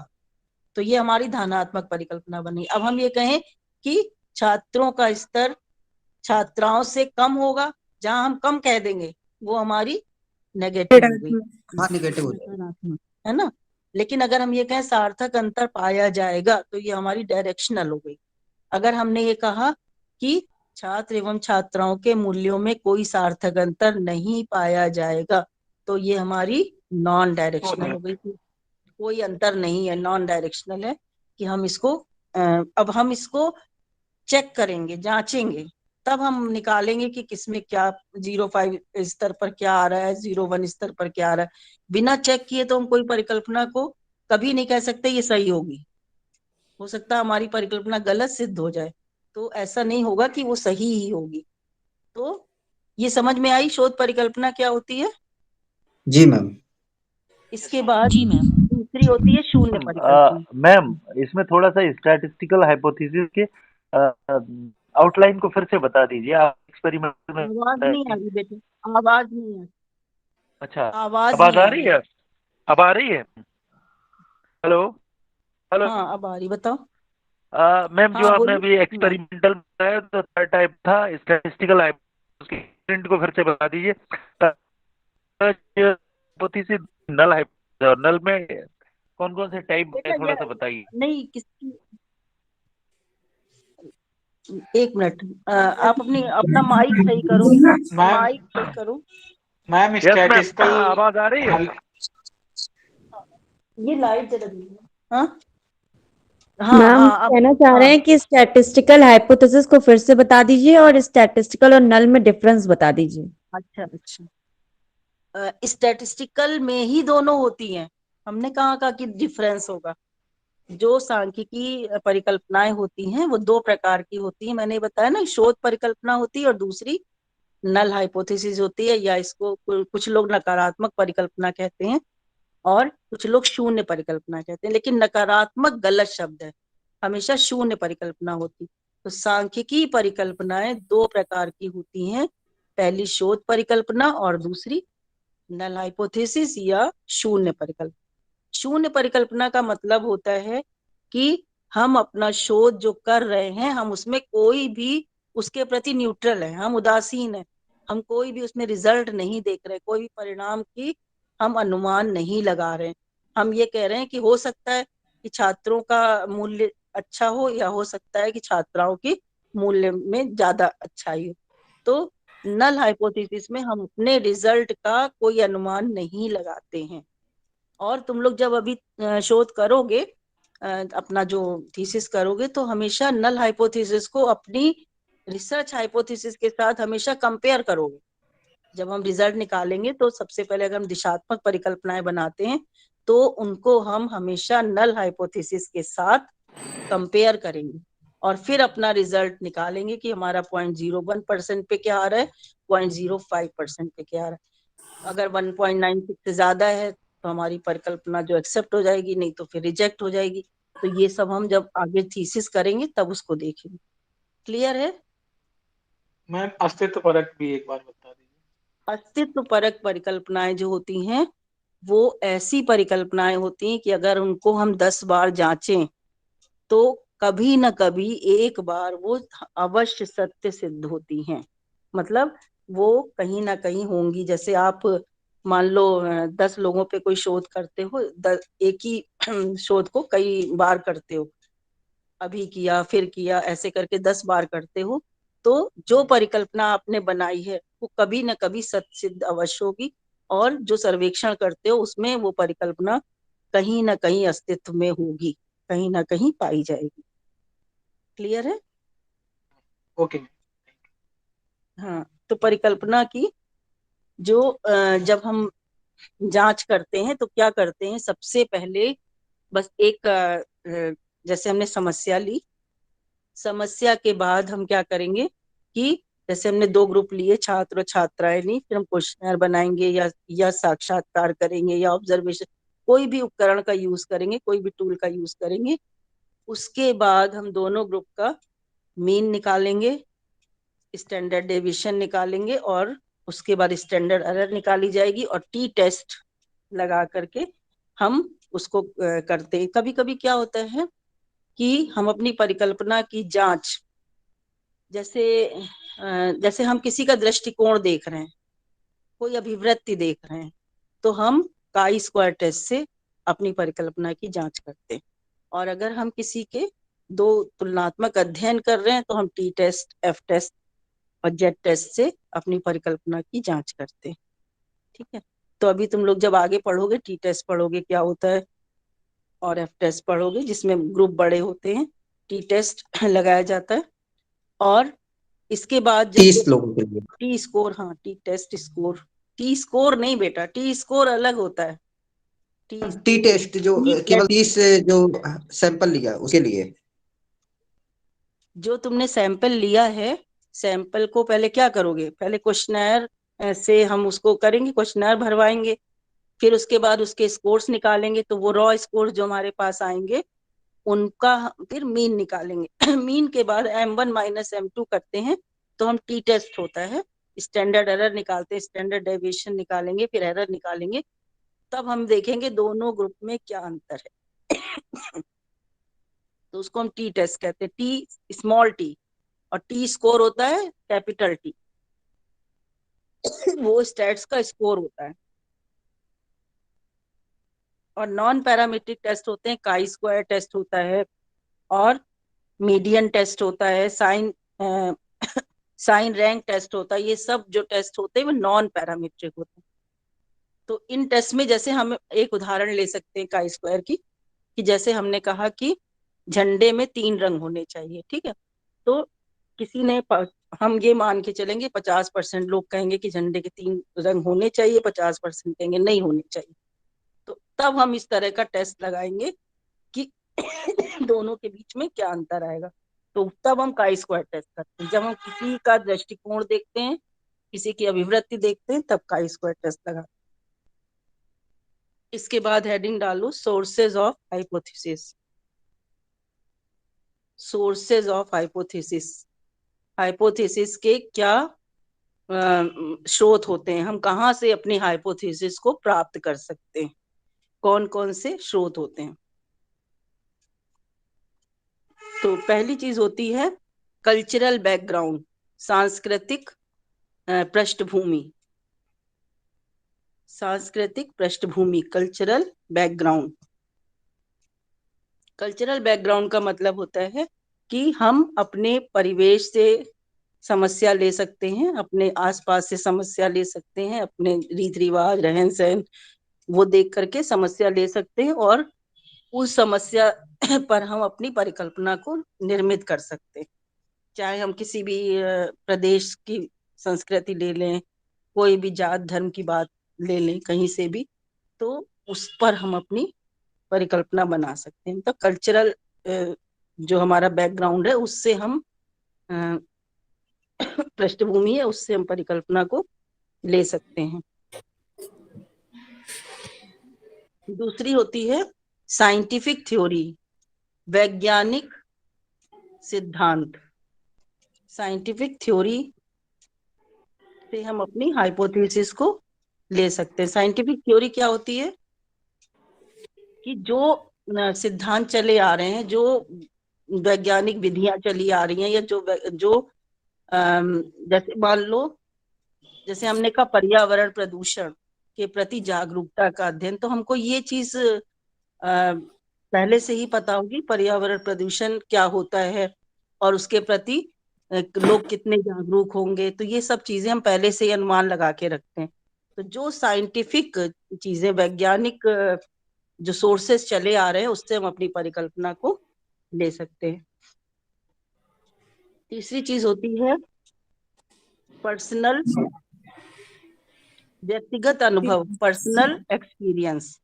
तो ये हमारी धनात्मक परिकल्पना बनी। अब हम ये कहें कि छात्रों का स्तर छात्राओं से कम होगा, जहां हम कम कह देंगे वो हमारी नेगेटिव हो गई, हाँ, निगेटिव हो जाएगा। नकारात्मक, है ना। लेकिन अगर हम ये कहें सार्थक अंतर पाया जाएगा, तो ये हमारी डायरेक्शनल हो गई। अगर हमने ये कहा कि छात्र एवं छात्राओं के मूल्यों में कोई सार्थक अंतर नहीं पाया जाएगा, तो ये हमारी नॉन डायरेक्शनल हो गई। कोई अंतर नहीं है, नॉन डायरेक्शनल है कि हम इसको अब हम इसको चेक करेंगे, जांचेंगे, तब हम निकालेंगे कि किसमें क्या 0.5 स्तर पर क्या आ रहा है, 0.1 स्तर पर क्या आ रहा है। बिना चेक किए तो हम कोई परिकल्पना को कभी नहीं कह सकते ये सही होगी। हो सकता है हमारी परिकल्पना गलत सिद्ध हो जाए, तो ऐसा नहीं होगा कि वो सही ही होगी। तो ये समझ में आई शोध परिकल्पना क्या होती है? जी मैम। इसके बाद जी मैम। दूसरी होती है शून्य परिकल्पना। मैम, इसमें थोड़ा सा स्टैटिस्टिकल हाइपोथेसिस के आउटलाइन को फिर से बता दीजिए। आप एक्सपेरिमेंट में आवाज नहीं आ रही बेटे, आवाज नहीं है। अच्छा, आवाज आवाज नहीं आ आ रही रही। है? अब आ रही है? Hello hello. हाँ अब आ रही, बताओ। मैम, जो हाँ आपने बोलिए। अभी एक्सपेरिमेंटल बताया तो थर्ड टाइप था स्टैटिस्टिकल उसकी प्रिंट को फिर से बता दीजिए। हाइपोथेसिस नल हाइपोथेसिस, और नल में कौन कौन से टाइप है बेटा थोड़ा सा बताइए। नहीं, किसकी, एक मिनट, आप अपना माइक सही करो, मैम माइक सही करो। मैम यस मैम, स्टैटिस्टिकल आवाज आ रही है? ये लाइट जला दी है। हाँ हाँ मैम हाँ, अब कहना चाह रहे हाँ हैं कि स्टैटिस्टिकल हाइपोथेसिस को फिर से बता दीजिए और स्टैटिस्टिकल और नल में डिफरेंस बता दीजिए। अच्छा अच्छा, स्टैटिस्टिकल में ही दोनों होती हैं, हमने कहा कि डिफरेंस होगा। जो सांख्यिकी परिकल्पनाएं होती हैं वो दो प्रकार की होती हैं, मैंने बताया ना, शोध परिकल्पना होती है और दूसरी नल हाइपोथेसिस होती है, या इसको कुछ लोग नकारात्मक परिकल्पना कहते हैं और कुछ लोग शून्य परिकल्पना कहते हैं, लेकिन नकारात्मक गलत शब्द है, हमेशा शून्य परिकल्पना होती। तो सांख्यिकी परिकल्पनाएं दो प्रकार की होती हैं, पहली शोध परिकल्पना और दूसरी नल हाइपोथेसिस या शून्य परिकल्पना। शून्य परिकल्पना का मतलब होता है कि हम अपना शोध जो कर रहे हैं, हम उसमें कोई भी उसके प्रति न्यूट्रल है, हम उदासीन है, हम कोई भी उसमें रिजल्ट नहीं देख रहे, कोई भी परिणाम की हम अनुमान नहीं लगा रहे हैं। हम ये कह रहे हैं कि हो सकता है कि छात्रों का मूल्य अच्छा हो, या हो सकता है कि छात्राओं की मूल्य में ज्यादा अच्छाई हो। तो नल हाइपोथेसिस में हम अपने रिजल्ट का कोई अनुमान नहीं लगाते हैं। और तुम लोग जब अभी शोध करोगे, अपना जो थीसिस करोगे, तो हमेशा नल हाइपोथेसिस को अपनी रिसर्च हाइपोथेसिस के साथ हमेशा कंपेयर करोगे। जब हम रिजल्ट निकालेंगे तो सबसे पहले अगर हम दिशात्मक परिकल्पनाएं बनाते हैं तो उनको हम हमेशा नल हाइपोथेसिस के साथ कंपेयर करेंगे। और फिर अपना रिजल्ट निकालेंगे कि हमारा 0.01% पे क्या आ रहा है, 0.05% पे क्या आ रहा है। अगर 1.96 से ज्यादा है तो हमारी परिकल्पना जो एक्सेप्ट हो जाएगी, नहीं तो फिर रिजेक्ट हो जाएगी। तो ये सब हम जब आगे थीसिस करेंगे तब उसको देखेंगे। क्लियर है? मैम अस्तित्व परक भी एक बार बता दीजिए। अस्तित्व परक परिकल्पनाएं जो होती हैं वो ऐसी परिकल्पनाएं होती हैं कि अगर उनको हम 10 बार जांचें तो कभी न कभी एक बार वो अवश्य सत्य सिद्ध होती हैं। मतलब वो कहीं ना कहीं होंगी। जैसे आप मान लो 10 लोगों पे कोई शोध करते हो, एक ही शोध को कई बार करते हो, अभी किया फिर किया, ऐसे करके 10 बार करते हो, तो जो परिकल्पना आपने बनाई है वो कभी न कभी सत्य सिद्ध अवश्य होगी। और जो सर्वेक्षण करते हो उसमें वो परिकल्पना कहीं ना कहीं अस्तित्व में होगी, कहीं ना कहीं पाई जाएगी। क्लियर है? ओके। हाँ, तो परिकल्पना की जो जब हम जांच करते हैं तो क्या करते हैं, सबसे पहले बस एक जैसे हमने समस्या ली, समस्या के बाद हम क्या करेंगे कि जैसे हमने 2 ग्रुप लिए, छात्र और छात्राएं ली, फिर हम क्वेश्चनर बनाएंगे या साक्षात्कार करेंगे या ऑब्जर्वेशन, कोई भी उपकरण का यूज करेंगे, कोई भी टूल का यूज करेंगे। उसके बाद हम दोनों ग्रुप का मीन निकालेंगे, स्टैंडर्ड डेविएशन निकालेंगे और उसके बाद स्टैंडर्ड एरर निकाली जाएगी और टी टेस्ट लगा करके हम उसको करते हैं। कभी कभी क्या होता है कि हम अपनी परिकल्पना की जांच, जैसे हम किसी का दृष्टिकोण देख रहे हैं, कोई अभिवृत्ति देख रहे हैं, तो हम काई स्क्वायर टेस्ट से अपनी परिकल्पना की जांच करते हैं। और अगर हम किसी के 2 तुलनात्मक अध्ययन कर रहे हैं तो हम टी टेस्ट, एफ टेस्ट और जेड टेस्ट से अपनी परिकल्पना की जांच करते हैं। ठीक है? तो अभी तुम लोग जब आगे पढ़ोगे, टी टेस्ट पढ़ोगे क्या होता है और एफ टेस्ट पढ़ोगे, जिसमें ग्रुप बड़े होते हैं, टी टेस्ट लगाया जाता है। और इसके बाद जब 30 लोगों के लिए टी स्कोर, हाँ T test score, T score नहीं बेटा, टी स्कोर अलग होता है। टी टेस्ट जो केवल 30 जो सैंपल लिया उसके लिए। जो तुमने सैंपल लिया है, सैंपल को पहले क्या करोगे, पहले क्वेश्चनर से हम उसको करेंगे, क्वेश्चनर भरवाएंगे, फिर उसके बाद उसके स्कोर्स निकालेंगे। तो वो रॉ स्कोर जो हमारे पास आएंगे उनका फिर मीन निकालेंगे। मीन के बाद M1 माइनस M2 करते हैं तो हम टी टेस्ट होता है, स्टैंडर्ड एरर निकालते हैं, स्टैंडर्ड डेविएशन निकालेंगे, फिर एरर निकालेंगे, तब हम देखेंगे दोनों ग्रुप में क्या अंतर है। तो उसको हम टी टेस्ट कहते हैं, टी स्मॉल टी, और टी स्कोर होता है कैपिटल टी। वो स्टैट्स का स्कोर होता है। और नॉन पैरामीट्रिक टेस्ट होते हैं, काई स्क्वायर टेस्ट होता है और मीडियन टेस्ट होता है, साइन रैंक टेस्ट होता है। ये सब जो टेस्ट होते हैं वो नॉन पैरामीट्रिक होते हैं। तो इन टेस्ट में जैसे हम एक उदाहरण ले सकते हैं काई स्क्वायर की, कि जैसे हमने कहा कि झंडे में 3 रंग होने चाहिए। ठीक है? तो किसी ने हम ये मान के चलेंगे 50% लोग कहेंगे कि झंडे के 3 रंग होने चाहिए, 50% कहेंगे नहीं होने चाहिए। तो तब हम इस तरह का टेस्ट लगाएंगे कि दोनों के बीच में क्या अंतर आएगा। तो तब हम काई स्क्वायर टेस्ट करते हैं। जब हम किसी का दृष्टिकोण देखते हैं, किसी की अभिवृत्ति देखते हैं, तब काई स्क्वायर टेस्ट लगाते हैं। इसके बाद हेडिंग डालो sources of hypothesis. Sources of hypothesis, hypothesis के क्या स्रोत होते हैं, हम कहाँ से अपनी हाइपोथेसिस को प्राप्त कर सकते हैं, कौन कौन से स्रोत होते हैं। तो पहली चीज होती है कल्चरल बैकग्राउंड, सांस्कृतिक पृष्ठभूमि, सांस्कृतिक पृष्ठभूमि, कल्चरल बैकग्राउंड। कल्चरल बैकग्राउंड का मतलब होता है कि हम अपने परिवेश से समस्या ले सकते हैं, अपने आसपास से समस्या ले सकते हैं, अपने रीति रिवाज, रहन सहन, वो देख करके समस्या ले सकते हैं और उस समस्या पर हम अपनी परिकल्पना को निर्मित कर सकते हैं। चाहे हम किसी भी प्रदेश की संस्कृति ले लें, कोई भी जात धर्म की बात ले लें, कहीं से भी, तो उस पर हम अपनी परिकल्पना बना सकते हैं। तो कल्चरल जो हमारा बैकग्राउंड है उससे हम पृष्ठभूमि है उससे हम परिकल्पना को ले सकते हैं। दूसरी होती है साइंटिफिक थ्योरी, वैज्ञानिक सिद्धांत। साइंटिफिक थ्योरी से हम अपनी हाइपोथेसिस को ले सकते हैं। साइंटिफिक थ्योरी क्या होती है कि जो सिद्धांत चले आ रहे हैं, जो वैज्ञानिक विधियां चली आ रही हैं, या जो जैसे मान लो, जैसे हमने कहा पर्यावरण प्रदूषण के प्रति जागरूकता का अध्ययन, तो हमको ये चीज पहले से ही पता होगी पर्यावरण प्रदूषण क्या होता है और उसके प्रति लोग कितने जागरूक होंगे। तो ये सब चीजें हम पहले से ही अनुमान लगा के रखते हैं। तो जो साइंटिफिक चीजें, वैज्ञानिक जो सोर्सेस चले आ रहे हैं, उससे हम अपनी परिकल्पना को ले सकते हैं। तीसरी चीज होती है पर्सनल, व्यक्तिगत अनुभव, पर्सनल एक्सपीरियंस।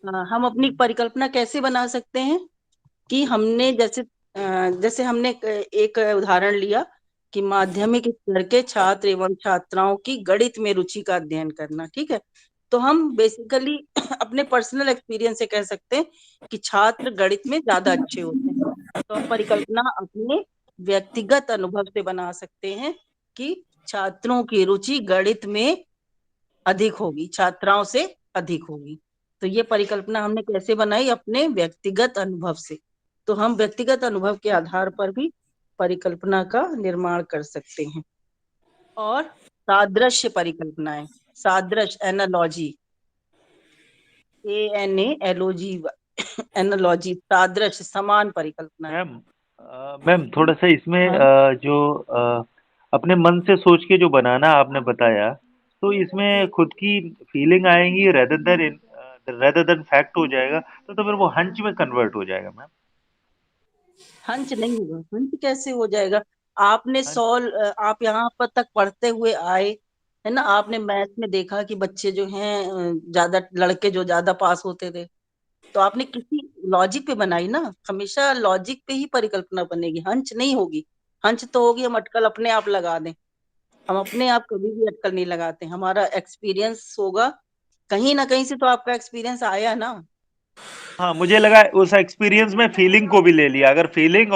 हम अपनी परिकल्पना कैसे बना सकते हैं कि हमने जैसे हमने एक उदाहरण लिया कि माध्यमिक स्तर के छात्र एवं छात्राओं की गणित में रुचि का अध्ययन करना, ठीक है। तो हम बेसिकली अपने पर्सनल एक्सपीरियंस से कह सकते हैं कि छात्र गणित में ज्यादा अच्छे होते हैं। तो हम परिकल्पना अपने व्यक्तिगत अनुभव से बना सकते हैं कि छात्रों की रुचि गणित में अधिक होगी, छात्राओं से अधिक होगी। तो ये परिकल्पना हमने कैसे बनाई? अपने व्यक्तिगत अनुभव से। तो हम व्यक्तिगत अनुभव के आधार पर भी परिकल्पना का निर्माण कर सकते हैं। और सादृश्य परिकल्पनाएं, सादृश्य, एनालॉजी, ANALOG, एनालॉजी, सादृश्य, समान परिकल्पना। मैम थोड़ा सा इसमें जो अपने मन से सोच के जो बनाना आपने बताया, तो इसमें खुद की फीलिंग आएगी रेदर देन फैक्ट हो जाएगा, तो फिर वो हंच में कन्वर्ट हो जाएगा मैम। हंच नहीं होगा। हंच कैसे हो जाएगा? आपने आप यहाँ पर तक पढ़ते हुए आए है ना, आपने मैथ में देखा कि बच्चे जो हैं ज्यादा, लड़के जो ज्यादा पास होते थे, तो आपने किसी लॉजिक पे बनाई ना। हमेशा लॉजिक पे ही परिकल्पना बनेगी, हंच नहीं होगी। हंच तो होगी हम अटकल अपने आप लगा दें। हम अपने आप कभी भी अटकल नहीं लगाते, हमारा एक्सपीरियंस होगा। कहीं ना कहीं से तो आपका एक्सपीरियंस आया ना। हाँ, मुझे लगा उस एक्सपीरियंस में फीलिंग को भी ले लिया। अगर फीलिंग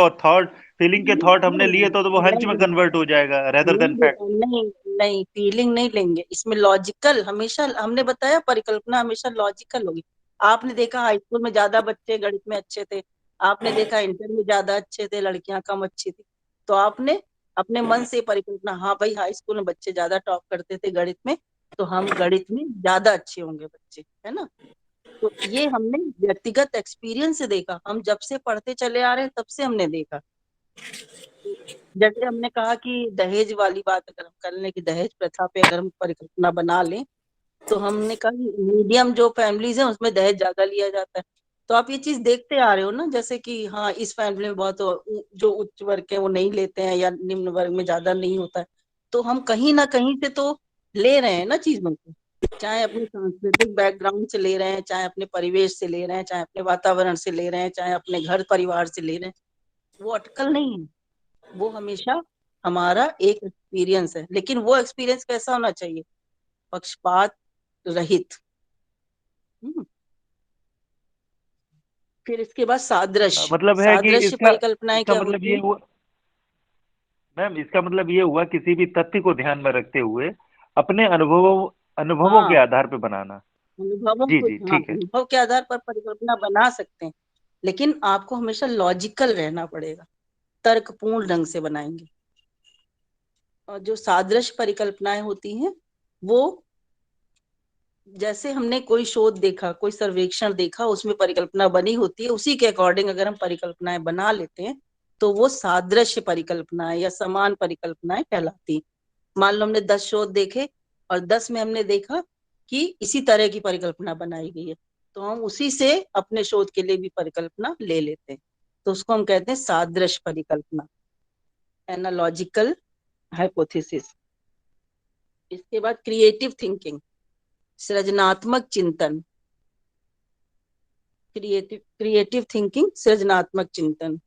के थॉट हमने लिए तो वो हंच में कन्वर्ट हो जाएगा रेदर देन फैक्ट। नहीं नहीं, फीलिंग नहीं लेंगे इसमें, लॉजिकल। हमेशा हमने बताया परिकल्पना हमेशा लॉजिकल होगी। आपने देखा हाई स्कूल में ज्यादा बच्चे गणित में अच्छे थे, आपने देखा इंटर में ज्यादा अच्छे थे, लड़कियां कम अच्छी थी। तो आपने अपने मन से परिकल्पना, हाँ भाई हाई स्कूल में बच्चे ज्यादा टॉप करते थे गणित में, तो हम गणित में ज्यादा अच्छे होंगे बच्चे, है ना। तो ये हमने व्यक्तिगत एक्सपीरियंस से देखा। हम जब से पढ़ते चले आ रहे हैं तब से हमने देखा। जैसे हमने कहा कि दहेज वाली बात अगर हम कर लें कि दहेज प्रथा पे अगर हम परिकल्पना बना लें, तो हमने कहा मीडियम जो फैमिलीज हैं उसमें दहेज ज्यादा लिया जाता है। तो आप ये चीज देखते आ रहे हो ना, जैसे कि हाँ इस फैमिली में बहुत, जो उच्च वर्ग के वो नहीं लेते हैं, या निम्न वर्ग में ज्यादा नहीं होता है। तो हम कहीं ना कहीं से तो ले रहे हैं ना चीजों को, चाहे अपने सांस्कृतिक बैकग्राउंड से ले रहे हैं, चाहे अपने परिवेश से ले रहे हैं, चाहे अपने वातावरण से ले रहे हैं, चाहे अपने घर परिवार से ले रहे हैं। वो अटकल नहीं है, वो हमेशा हमारा एक एक्सपीरियंस है। लेकिन वो एक्सपीरियंस कैसा होना चाहिए? पक्षपात रहित। फिर इसके बाद सादृश्य। मतलब है कि सादृश्य परिकल्पनाएं इसका क्या मतलब होती ये है? हुआ मैम, इसका मतलब ये हुआ किसी भी तथ्य को ध्यान में रखते हुए अपने अनुभवों के हाँ, आधार पे बनाना। अनुभवों जी को, जी हाँ ठीक है। अनुभव के आधार पर परिकल्पना बना सकते हैं, लेकिन आपको हमेशा लॉजिकल रहना पड़ेगा, तर्कपूर्ण ढंग से बनाएंगे। और जो सादृश्य परिकल्पनाएं होती हैं, वो जैसे हमने कोई शोध देखा, कोई सर्वेक्षण देखा, उसमें परिकल्पना बनी होती है, उसी के अकॉर्डिंग अगर हम परिकल्पनाएं बना लेते हैं तो वो सादृश्य परिकल्पनाएं या समान परिकल्पनाएं कहलाती। मान लो हमने 10 शोध देखे और 10 में हमने देखा कि इसी तरह की परिकल्पना बनाई गई है, तो हम उसी से अपने शोध के लिए भी परिकल्पना ले लेते हैं। तो उसको हम कहते हैं सादृश्य परिकल्पना, एनालॉजिकल हाइपोथेसिस। इसके बाद क्रिएटिव थिंकिंग, सृजनात्मक चिंतन। क्रिएटिव थिंकिंग, सृजनात्मक चिंतन।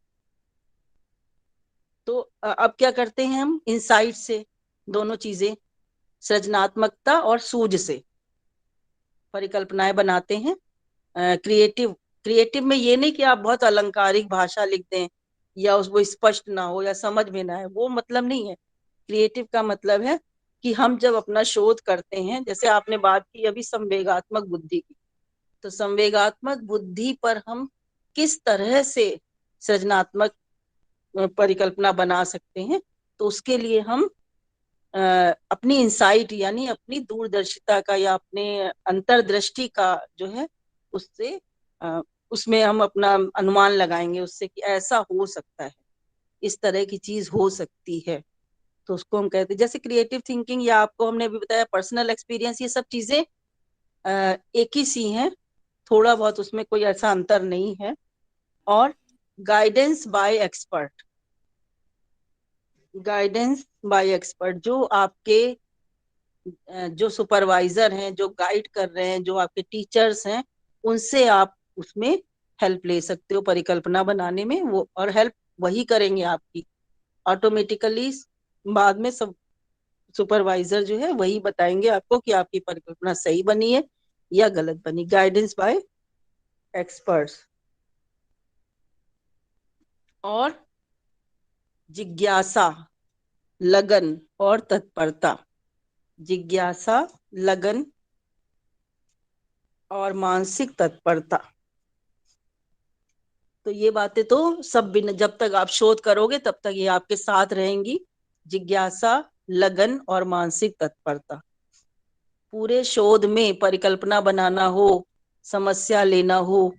तो अब क्या करते हैं हम, इंसाइट से दोनों चीजें, सृजनात्मकता और सूझ से परिकल्पनाएं बनाते हैं। क्रिएटिव में ये नहीं कि आप बहुत अलंकारिक भाषा लिख दें या उसको स्पष्ट ना हो या समझ में ना आए, वो मतलब नहीं है। क्रिएटिव का मतलब है कि हम जब अपना शोध करते हैं, जैसे आपने बात की अभी संवेगात्मक बुद्धि की, तो संवेगात्मक बुद्धि पर हम किस तरह से सृजनात्मक परिकल्पना बना सकते हैं, तो उसके लिए हम अपनी इंसाइट यानी अपनी दूरदर्शिता का या अपने अंतर्दृष्टि का जो है उससे उसमें हम अपना अनुमान लगाएंगे उससे कि ऐसा हो सकता है, इस तरह की चीज हो सकती है, तो उसको हम कहते हैं। जैसे क्रिएटिव थिंकिंग या आपको हमने अभी बताया पर्सनल एक्सपीरियंस, ये सब चीजें एक ही सी हैं, थोड़ा बहुत उसमें कोई ऐसा अंतर नहीं है। और guidance bye expert, guidance bye expert, जो आपके जो सुपरवाइजर हैं, जो गाइड कर रहे हैं, जो आपके टीचर्स हैं, उनसे आप उसमें हेल्प ले सकते हो परिकल्पना बनाने में। वो और हेल्प वही करेंगे आपकी ऑटोमेटिकली, बाद में सब सुपरवाइजर जो है वही बताएंगे आपको कि आपकी परिकल्पना सही बनी है या गलत बनी। Guidance bye experts. और जिज्ञासा, लगन और तत्परता, जिज्ञासा, लगन और मानसिक तत्परता, तो ये बातें तो सब बिना, जब तक आप शोध करोगे तब तक ये आपके साथ रहेंगी। जिज्ञासा, लगन और मानसिक तत्परता। पूरे शोध में परिकल्पना बनाना हो, समस्या लेना हो,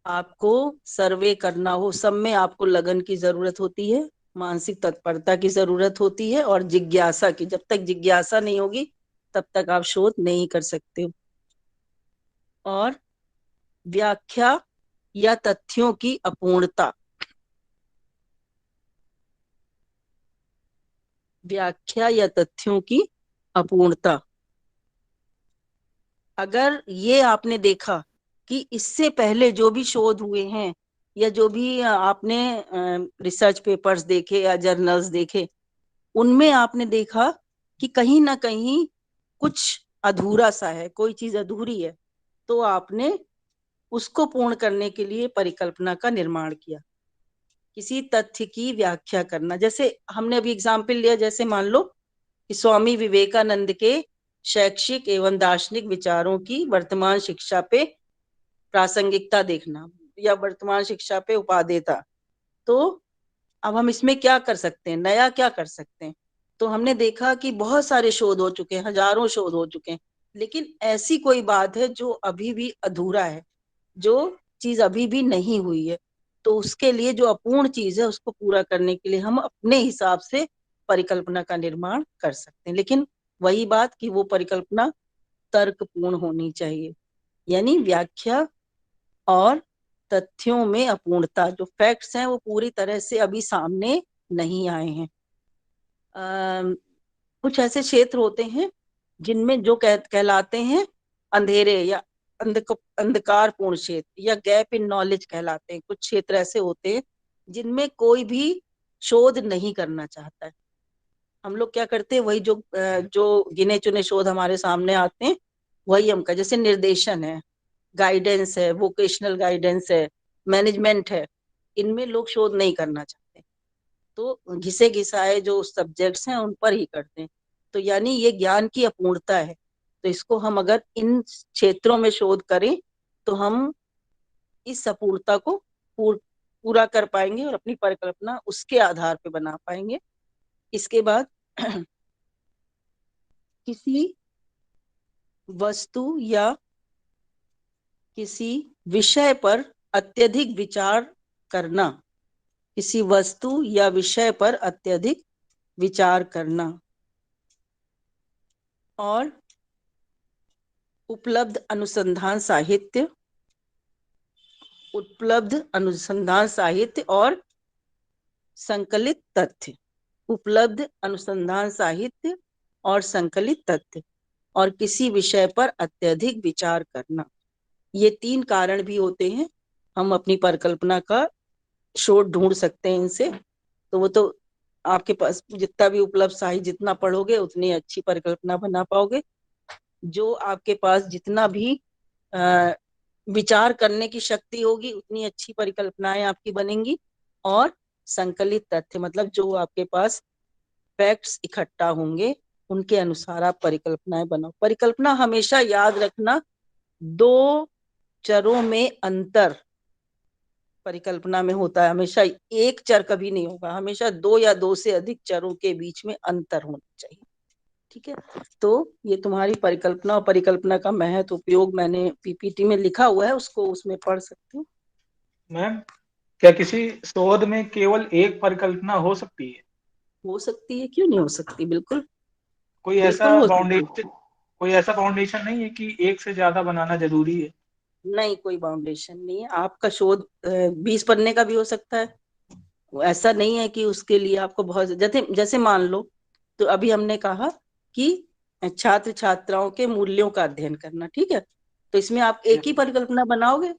आपको सर्वे करना हो, सब में आपको लगन की जरूरत होती है, मानसिक तत्परता की जरूरत होती है और जिज्ञासा की। जब तक जिज्ञासा नहीं होगी तब तक आप शोध नहीं कर सकते हो। और व्याख्या या तथ्यों की अपूर्णता, व्याख्या या तथ्यों की अपूर्णता। अगर ये आपने देखा कि इससे पहले जो भी शोध हुए हैं या जो भी आपने रिसर्च पेपर्स देखे या जर्नल्स देखे, उनमें आपने देखा कि कहीं ना कहीं कुछ अधूरा सा है, कोई चीज अधूरी है, तो आपने उसको पूर्ण करने के लिए परिकल्पना का निर्माण किया। किसी तथ्य की व्याख्या करना, जैसे हमने अभी एग्जाम्पल लिया, जैसे मान लो कि स्वामी विवेकानंद के शैक्षिक एवं दार्शनिक विचारों की वर्तमान शिक्षा पे प्रासंगिकता देखना या वर्तमान शिक्षा पे उपादेयता। तो अब हम इसमें क्या कर सकते हैं, नया क्या कर सकते हैं? तो हमने देखा कि बहुत सारे शोध हो चुके हैं, हजारों शोध हो चुके हैं, लेकिन ऐसी कोई बात है जो अभी भी अधूरा है, जो चीज अभी भी नहीं हुई है, तो उसके लिए जो अपूर्ण चीज है उसको पूरा करने के लिए हम अपने हिसाब से परिकल्पना का निर्माण कर सकते हैं। लेकिन वही बात कि वो परिकल्पना तर्कपूर्ण होनी चाहिए, यानी व्याख्या और तथ्यों में अपूर्णता, जो फैक्ट्स हैं वो पूरी तरह से अभी सामने नहीं आए हैं। कुछ ऐसे क्षेत्र होते हैं जिनमें जो कहलाते हैं अंधेरे या अंधकारपूर्ण क्षेत्र या गैप इन नॉलेज कहलाते हैं। कुछ क्षेत्र ऐसे होते हैं जिनमें कोई भी शोध नहीं करना चाहता है। हम लोग क्या करते हैं, वही जो गिने चुने शोध हमारे सामने आते हैं वही हम का, जैसे निर्देशन है, गाइडेंस है, वोकेशनल गाइडेंस है, मैनेजमेंट है, इनमें लोग शोध नहीं करना चाहते, तो घिसे घिसाए जो सब्जेक्ट्स हैं उन पर ही करते हैं। तो यानी ये ज्ञान की अपूर्णता है। तो इसको हम अगर इन क्षेत्रों में शोध करें तो हम इस अपूर्णता को पूरा कर पाएंगे और अपनी परिकल्पना उसके आधार पर बना पाएंगे। इसके बाद किसी वस्तु या किसी विषय पर अत्यधिक विचार करना, किसी वस्तु या विषय पर अत्यधिक विचार करना। और उपलब्ध अनुसंधान साहित्य, उपलब्ध अनुसंधान साहित्य और संकलित तथ्य, उपलब्ध अनुसंधान साहित्य और संकलित तथ्य, और किसी विषय पर अत्यधिक विचार करना। ये 3 कारण भी होते हैं, हम अपनी परिकल्पना का स्रोत ढूंढ सकते हैं इनसे। तो वो तो आपके पास जितना भी उपलब्ध साहित्य जितना पढ़ोगे उतनी अच्छी परिकल्पना बना पाओगे। जो आपके पास जितना भी विचार करने की शक्ति होगी उतनी अच्छी परिकल्पनाएं आपकी बनेंगी। और संकलित तथ्य मतलब जो आपके पास फैक्ट्स इकट्ठा होंगे उनके अनुसार आप परिकल्पनाएं बनाओ। परिकल्पना हमेशा याद रखना 2 चरों में अंतर परिकल्पना में होता है, हमेशा एक चर कभी नहीं होगा, हमेशा 2 या 2 से अधिक चरों के बीच में अंतर होना चाहिए। ठीक है, तो ये तुम्हारी परिकल्पना और परिकल्पना का महत्व उपयोग मैंने पीपीटी में लिखा हुआ है, उसको उसमें पढ़ सकते हो। मैम क्या किसी शोध में केवल एक परिकल्पना हो सकती है? हो सकती है, क्यों नहीं हो सकती, बिल्कुल कोई ऐसा बिल्कुल हो बाउंडेशन, कोई ऐसा बाउंडेशन नहीं है कि एक से ज्यादा बनाना जरूरी है? नहीं, कोई बाउंडेशन नहीं है। आपका शोध 20 पन्ने का भी हो सकता है, ऐसा नहीं है कि उसके लिए आपको बहुत जैसे मान लो, तो अभी हमने कहा कि छात्र छात्राओं के मूल्यों का अध्ययन करना, ठीक है, तो इसमें आप एक ही परिकल्पना बनाओगे।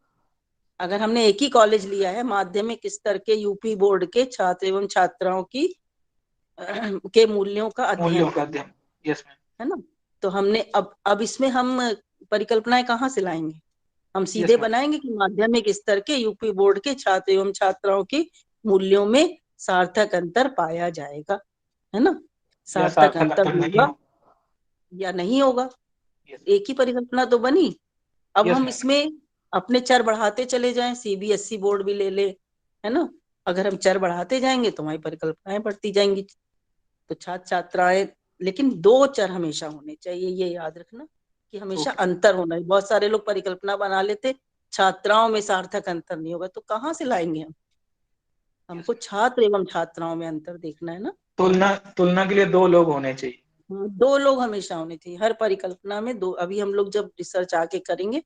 अगर हमने एक ही कॉलेज लिया है, माध्यमिक स्तर के यूपी बोर्ड के छात्र एवं छात्राओं की के मूल्यों का अध्ययन, यस मैम, है ना, तो हमने अब इसमें हम परिकल्पनाएं कहाँ से लाएंगे? हम सीधे बनाएंगे कि माध्यमिक स्तर के यूपी बोर्ड के छात्र एवं छात्राओं के मूल्यों में सार्थक अंतर पाया जाएगा, है ना, सार्थक अंतर होगा या नहीं होगा, एक ही परिकल्पना तो बनी। अब हम इसमें अपने चर बढ़ाते चले जाएं, सीबीएसई बोर्ड भी ले ले, है ना, अगर हम चर बढ़ाते जाएंगे तो हमारी परिकल्पनाएं बढ़ती जाएंगी। तो छात्र छात्राएं, लेकिन 2 चर हमेशा होने चाहिए, ये याद रखना कि हमेशा अंतर होना है। बहुत सारे लोग परिकल्पना बना लेते, छात्राओं में सार्थक अंतर नहीं होगा, तो कहाँ से लाएंगे हम? हमको छात्र एवं छात्राओं में अंतर देखना है ना। तुलना के लिए 2 लोग होने चाहिए। 2 लोग हमेशा होने चाहिए हर परिकल्पना में, 2। अभी हम लोग जब रिसर्च आके करेंगे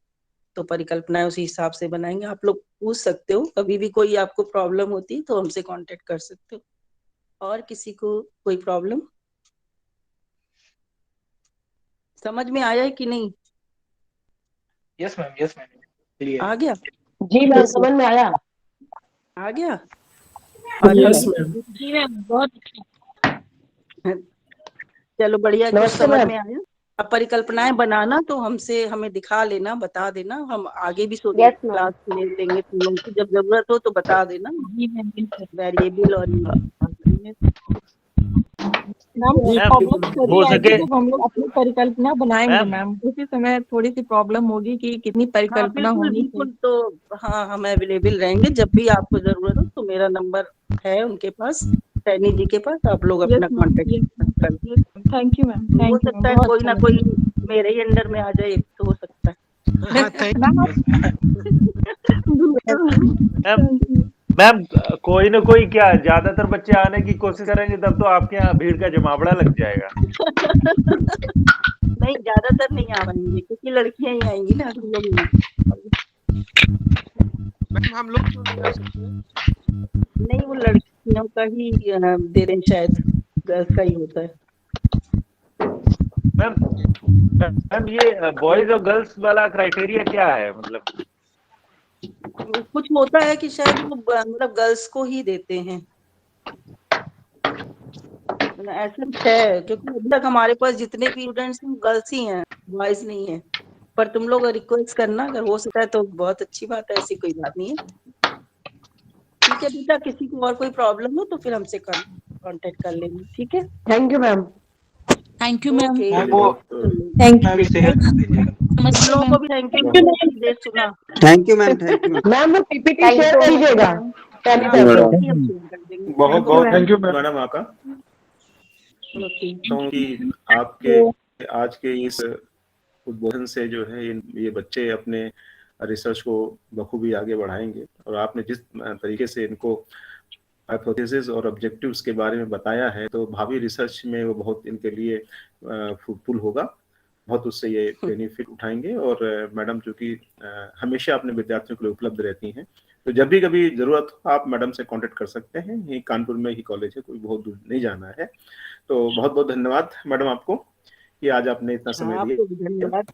तो परिकल्पनाएं उसी हिसाब से बनाएंगे। आप लोग पूछ सकते हो, कभी भी कोई आपको प्रॉब्लम होती है तो हमसे कांटेक्ट कर सकते हो। और किसी को कोई प्रॉब्लम समझ में आया है कि नहीं? यस मैम, आ गया? जी मैम, समझ में आया। आ गया? Yes ma'am. जी मैम, बहुत चलो बढ़िया, कुछ नमस्ते समझ मैम। में आया। अब परिकल्पनाएं बनाना तो हमें दिखा लेना, बता देना, हम आगे भी यस मैम। क्लास ले लेंगे तुम लोगों की, जब जरूरत हो तो बता देना। वेरिएबल और हो सके जब हम लोग अपनी परिकल्पना बनाएंगे मैम, मैम, उसी समय थोड़ी सी प्रॉब्लम होगी कि कितनी हाँ परिकल्पना बिल्कुल होनी बिल्कुल, तो हाँ हम अवेलेबल रहेंगे, जब भी आपको जरूरत हो तो मेरा नंबर है उनके पास, सैनी जी के पास, आप लोग अपना कांटेक्ट कर। थैंक यू मैम, हो थैंक यू सकता मैम, है बहुत कोई अच्छा ना लगा। कोई मेरे ही अंडर में आ जाए, एक तो हो सकता है। हाँ, थैंक मैम कोई ना कोई, क्या ज्यादातर बच्चे आने की कोशिश करेंगे तब तो आपके यहाँ भीड़ का जमावड़ा लग जाएगा। नहीं, ज्यादातर नहीं आएंगे क्योंकि लड़कियां ही आएंगी ना, हम लोग नहीं। मैम, हम लोग क्यों नहीं आ सकते? नहीं, वो लड़कियों का ही दे रहे हैं, शायद गर्ल्स का ही होता है। मैम ये बॉयज और गर्ल्स वाला क्राइटेरिया क्या है? मतलब कुछ होता है कि शायद वो मतलब गर्ल्स को ही देते हैं, ऐसा कुछ है, क्योंकि अभी तक हमारे पास जितने भी स्टूडेंट्स हैं गर्ल्स ही हैं, बॉयज नहीं है। पर तुम लोग रिक्वेस्ट करना, अगर हो सकता है तो बहुत अच्छी बात है, ऐसी कोई बात नहीं है। ठीक है बेटा, किसी को और कोई प्रॉब्लम हो तो फिर हमसे कांटेक्ट कर लेना, ठीक है। Thank you ma'am. Thank you ma'am. Thank you. नमस्ते लोगों को भी थैंक यू, देर सुना। Thank you ma'am, thank you ma'am. Ma'am वो पीपीटी शेयर कीजिएगा बहुत बहुत थैंक यू मैडम आपका, कि आपके आज के इस उद्बोधन से जो है ये बच्चे अपने रिसर्च को बखूबी आगे बढ़ाएंगे। और आपने जिस तरीके से इनको हाइपोथेसिस और ऑब्जेक्टिव्स के बारे में बताया है, तो भावी रिसर्च में वो बहुत इनके लिए फ्रूटफुल होगा, बहुत उससे ये बेनिफिट उठाएंगे। और मैडम चूंकि हमेशा अपने विद्यार्थियों के लिए उपलब्ध रहती हैं, तो जब भी कभी जरूरत हो आप मैडम से कांटेक्ट कर सकते हैं। ये कानपुर में ही कॉलेज है, कोई बहुत दूर नहीं जाना है। तो बहुत बहुत धन्यवाद मैडम आपको कि आज आपने इतना समय दिया। आपको भी धन्यवाद।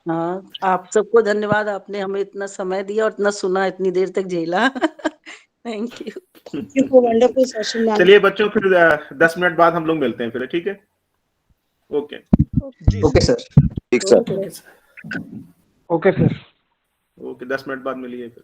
हाँ, आप सबको धन्यवाद, आपने हमें इतना समय दिया और इतना सुना, इतनी देर तक झेला। Thank you. Wonderful session ma'am. चलिए बच्चों, फिर 10 मिनट बाद हम लोग मिलते हैं फिर, ठीक है? ओके। Okay sir. ठीक sir. Okay sir. Okay sir. Okay, 10 minute बाद मिलिए फिर।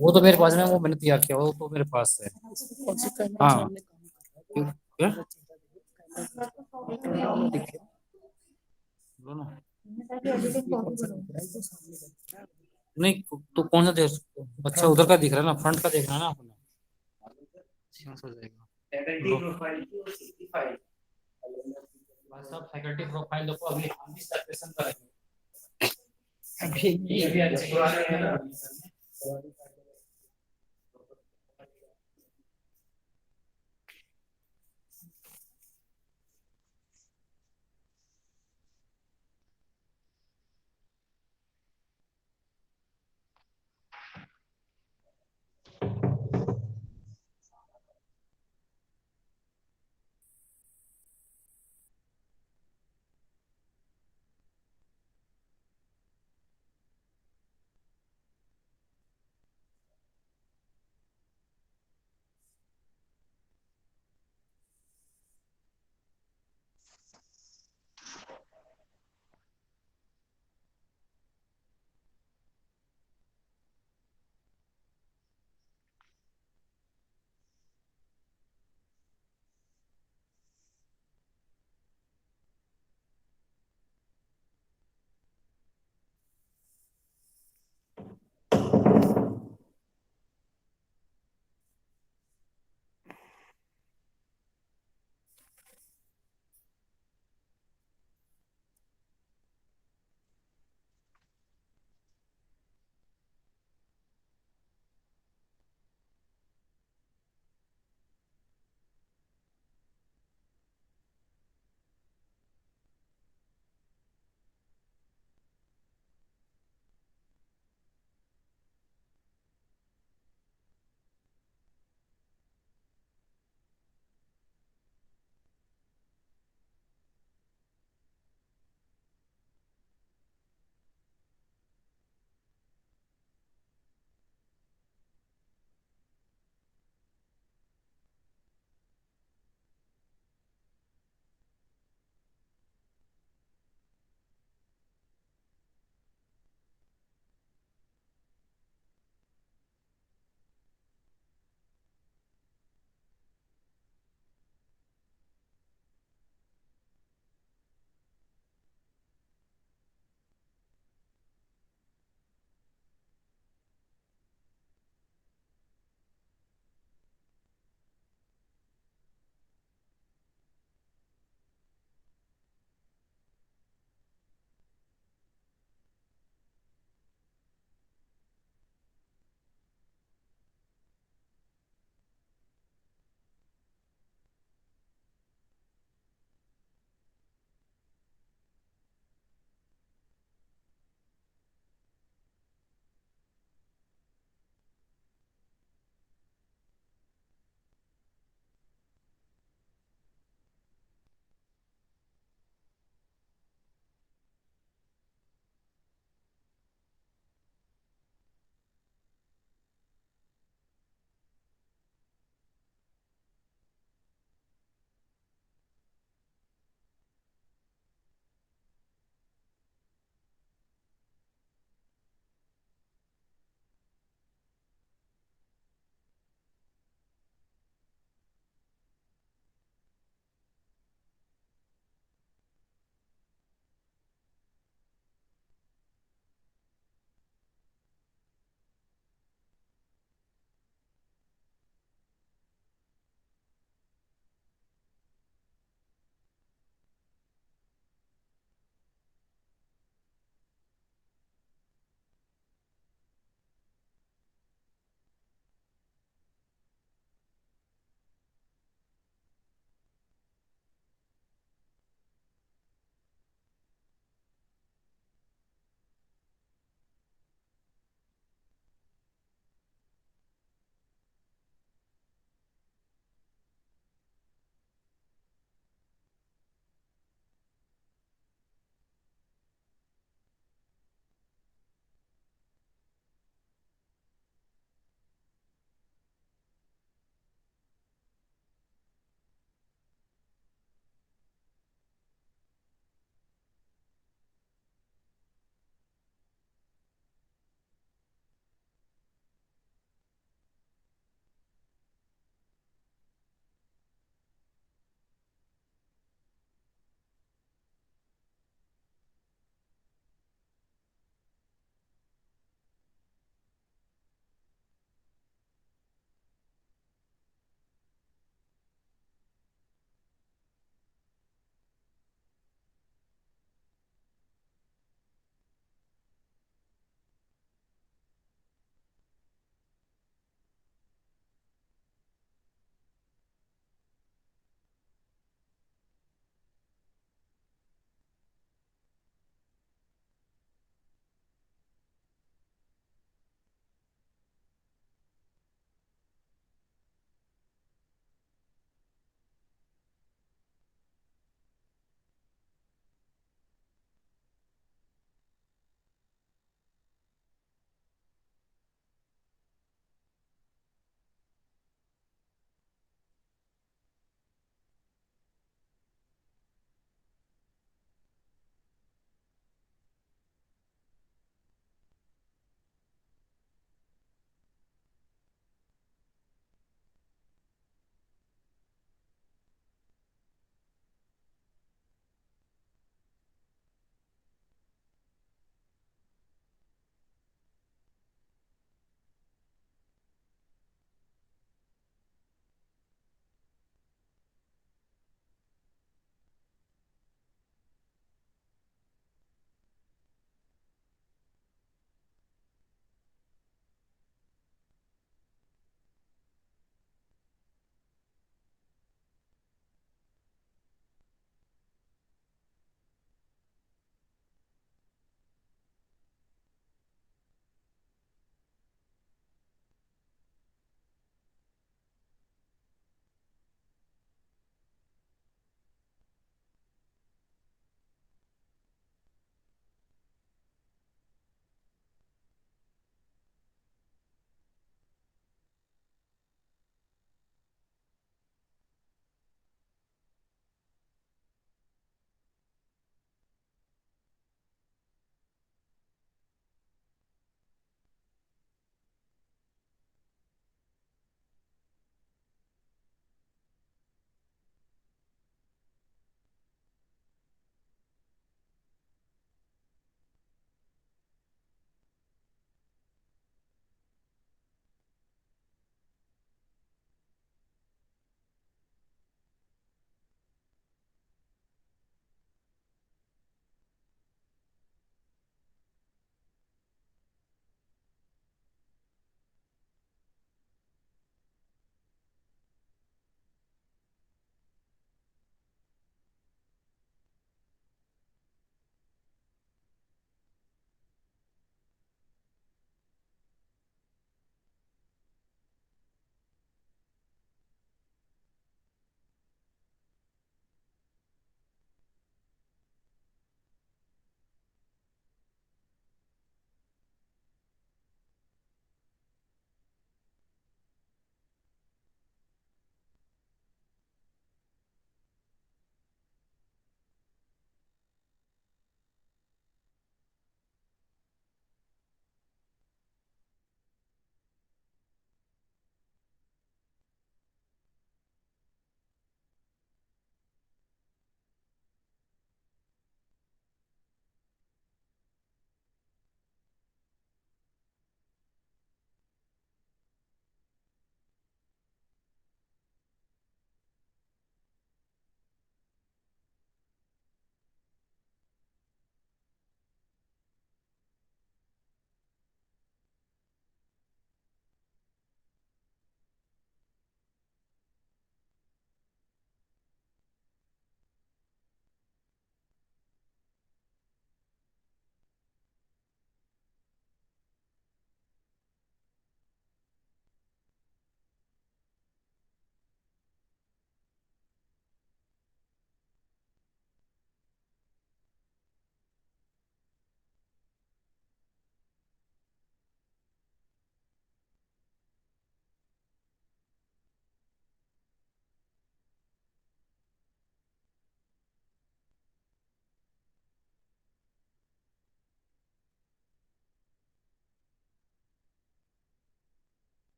वो तो मेरे पास में, वो मैंने तैयार किया, वो तो मेरे पास है। हाँ क्या नहीं, तो कौन सा देख सकते हो? अच्छा उधर का दिख रहा है ना, फ्रंट का देख रहा है ना आपने, हो जाएगा। भाई साहब फैकल्टी प्रोफाइल देखो, अभी हम भी सेपरेशन करेंगे। अभी